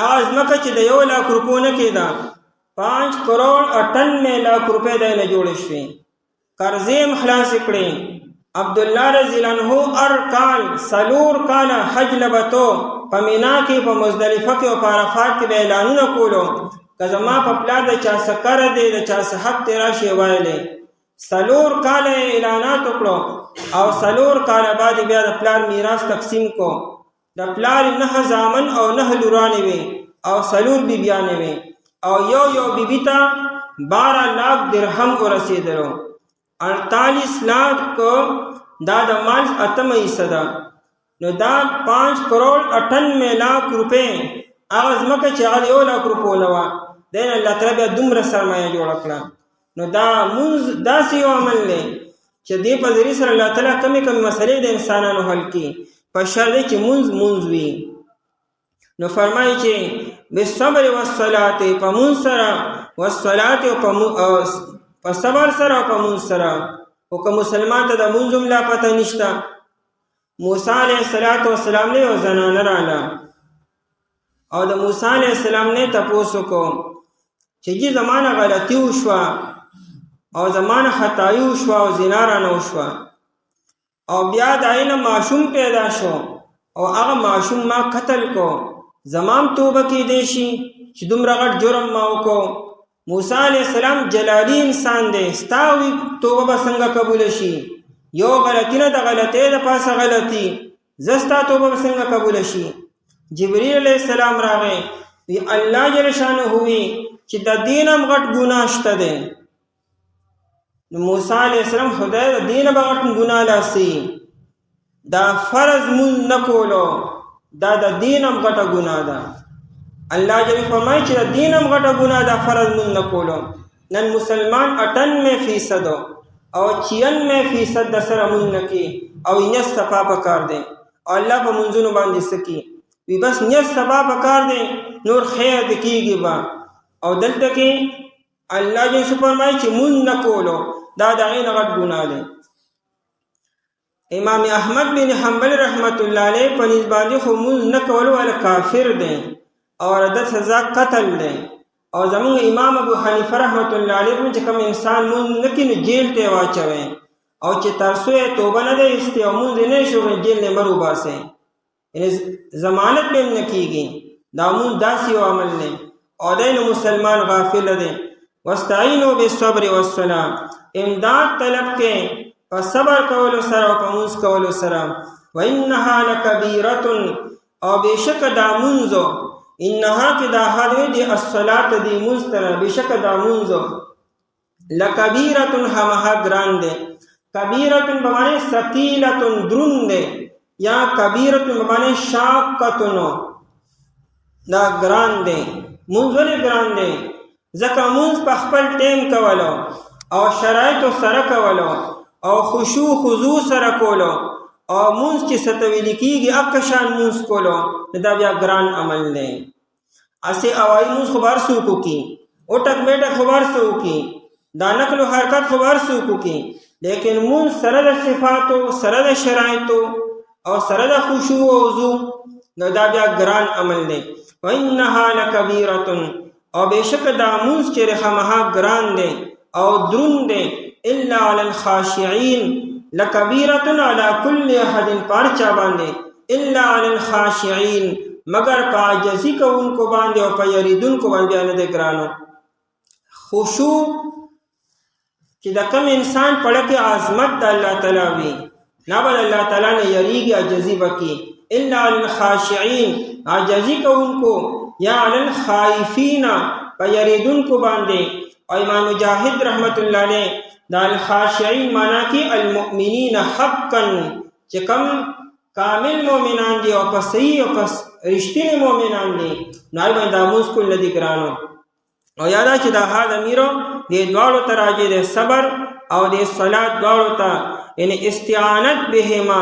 هغه ځمکه چې د 1 लाख روپو نه کېده 5 کروڑ 98 लाख روپے د نه جوړ شوې. قرضې خلاص کړې. عبدالله رضی الله عنه ارکان سلور کاله حج لبتو په مینا کې په مزدلفه کې او په عرفات کې اعلانونه کولو که زما په پلار د چا سکر دی د چا صحت دی راشي وایلی. سلور کاله اعلانات وکړو او سلور کاله بعد بیا د پلار میراث تقسیم کو. د پلار 9 زامن او 9 لورانې وي او سلور بیبیانې وي او یو بیبي ته 12 लाख درهم ورسېدلو. 48 लाख کو دا د مال اتمه حصہ ده نو دا 5 کروڑ 98 लाख روپے هغه ځمکه چې هغه 1 लाख روپو نه وه دین الله تعالی بیا دومره سرمایه جوړه کړه. نو دا مونځ داسې یو عمل دی چې دې په ذریعې سره الله تعالی کمې مسلې د انسانانو حل کړي په شرط دی چې مونځ وي. نو فرمایي چې بالصبر والصلاة په مونځ سره والصلاة په صبر سره او په مونځ سره. او که مسلمان ته د مونځ هم لا پته نشته موسی علیه السلام نه یو زنانه راله او د موسی علیه السلام نه تپوس وکړو چې جی زمانه غلطي وشوه او زمانه خطایي وشوه او زنا رانه وشوه او بیا د عین معشوم پیدا شو او هغه معشوم ما قتل کو زمام توبه کېدی شي چې دومره غټ جرم ما وکړو. موسی علیہ السلام جلالی انسان دی ستاوی توبه به څنګه قبول شي؟ یو غلطی نه د غلطۍ د پاسه غلطي زستا توبه به څنګه قبول شي؟ جبرئیل علیہ السلام راغی وی الله جل شانه وی چې د دین هم غټ ګناه شته دی. نو موسی علیہ السلام خدای د دین به غټ ګناه لاسي دا فرض مون نه کولو دا د دین هم غټه ګناه ده. الله جل فرمایي چې د دین هم غټه ګناه ده فرض مون نه کولو. نن مسلمان 98% او 96% د سره مون نه کوي او یې صفا پکار دی او الله په منځونو باندې سکی وی بس نیت صفا پکار دی نور خیر د کیږي با. او دلته کې الله جل فرمایي چې مون نه کولو دا د غین غټ ګناه دی. امام احمد بن حنبل رحمت الله علیه په نسبت باندې خو مون نه کولو ول کافر دی او د سزا قتل دی. او زمون امام ابو حنیفه رحمت الله علیه چې کوم انسان مون نکینو جیل ته واچوي او چې ترسو توبه نه دی استی او مون نه شو جیل نه مرو باسه یعنی ضمانت به نه کیږي دا مون داسي عمل نه او دین مسلمان غافل دی. واستعینوا بالصبر والصلاة امداد طلب کې په صبر کولو سره او په مونږ کولو سره. وانها لکبیرۃ او بشک دا مونږ انها کې دا حالوی دی الصلاة دی مستر بشک دا منزو لکبیرتن همها گران دے. کبیرتن بمانے ثقیلتن درون دے یا کبیرتن بمانے شاقتنو دا گران دے. منزولی گران دے زکا منز پا خپل ٹیم کولو او شرائط سره کولو او خشوع خضوع سره کولو او منز کی ستویلی کیگی اکشان منز کولو دا بیا گران عمل دے. اسے اوائی منز خبر سوکو کی اٹک بیٹک خبر سوکو کی دا نقل و حرکت خبر سوکو کی لیکن منز سرد صفاتو سرد شرائطو او سرد خشوع و وضو دا بیا گران عمل دے. وَإِنَّهَا لَكَبِيرَةٌ او بشک دا مونږ چې خامخا ګران دی او درون دی الا علی الخاشعين لکبیرة علی کل احد پارچا باندې الا علی الخاشعين مگر په عاجزی کوونکو باندې او په یریدونکو باندې نه دی ګرانو. خشوع چې د کوم انسان پړه کې عظمت د الله تعالی وي نه بل الله تعالی نه یریږي عاجزی وکي الا علی الخاشعين عاجزی کوونکو یا علی الخائفین په یریدونکو باندې. او امام مجاهد رحمت الله علیه دا الخاشعين معنا کې المؤمنین حقا چې کوم کامل مؤمنان دي او په صحیح او په رښتینی مؤمنان دي نه باندې موږ کول دي ګرانو. او یادا چې دا حال امیرو دې دواړو ته راځي د صبر او د صلات دواړو ته یعنی استعانت بهما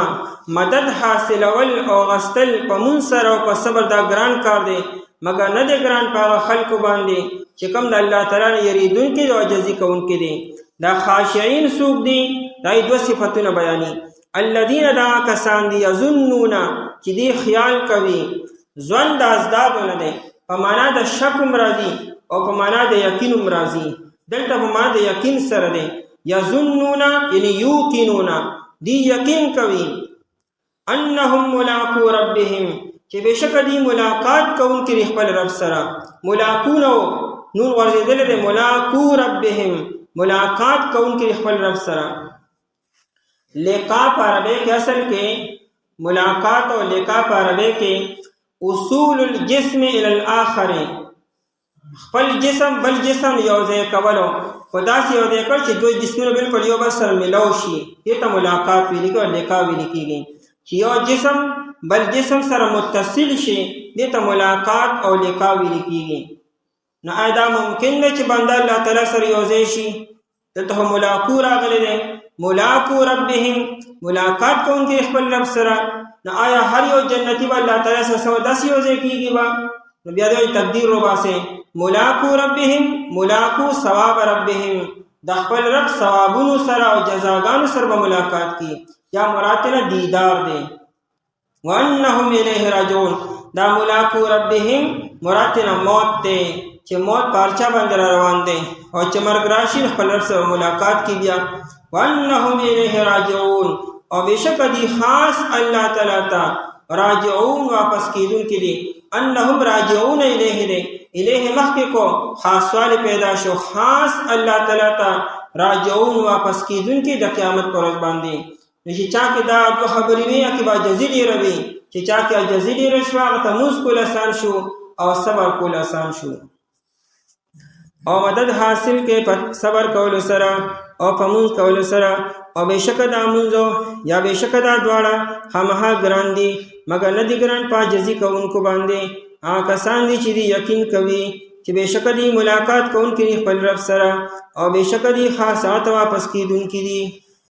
مدد حاصلول او غستل په مون سره او په صبر دا ګران کار دی مگر نه دی ګران په خلکو باندې چې کوم د الله تعالی یریدونکي او عاجزي کوونکي دي. دا خاشعين سوق دي دا دوه صفاتونه بیانې الذين دا کسان دي یظنون چې دی خیال کوي ځوان د ازدادونه دي په معنا د شک مرادي او په معنا د یقین مرادي دلته په معنا د یقین سره دي یظنون یعنی یوقنون دی یقین کوي انهم ملاقو ربهم چې بشک دی ملاقات کوونکي خپل رب سره ملاقونو نور ورزیدل دي ملاقو ربهم ملاقات کوونکي خپل رب سره. لقا په عربی کې اصل کې ملاقات او لقا په عربی کې اصول الجسم الى الاخر خپل جسم بل جسم یو ځای کولو خدا سي یو ځای کړ چې دوی جسمونه بالکل یو بل سره ملاو شي دې ته ملاقات ویل کېږي او لقا ویل کېږي چې یو جسم بل جسم سره متصل شي دې ته ملاقات او لقا ویل کېږي. نو دا ممکن دی چې بنده الله تعالی سره یو ځای شي دلته ملاقو راغلی دی ملاقو ربهم ملاقات کوونکي خپل رب سره. نو آیا هر یو جنتی به الله تعالی سره داسې یو ځای کېږي به نو بیا دوی تقدیر وباسئ ملاقو ربهم ملاقو ثواب ربهم د خپل رب ثوابونو سره او جزاګانو سره به ملاقات کی یا مراد نه دیدار دی. وانهم الیه راجعون دا ملاقو ربهم مراد نه موت دی چې موت پارچا باندې روان دی او چې مرګ راشي خپل رب سره ملاقات کی بیا. وانهم الیه راجعون او بشک دی خاص الله تعالی ته راجعون واپس کیدونکي دي انهم راجعون الیه دی الیه مخکې کو خاص سوال پیدا شو خاص الله تعالی ته راجعون واپس کیدونکي د قیامت پر ورځ باندې. چې چا کې دا دوه خبرې وي چې با جزیلی روي چې چا کې جزیلی رشوا ته موږ کول آسان شو او صبر کول آسان شو او مدد حاصل کې په صبر کول سره او په مونږ کول سره او بشک دا مونږ یا بشک دا دواړه همها ګران دي مگر نه دي ګران په جزي کوونکو باندې کسان دي چې یقین کوي چې بشک دی ملاقات کوونکي خپل رب سره او بشک دی خاصات واپس کیدونکي دي.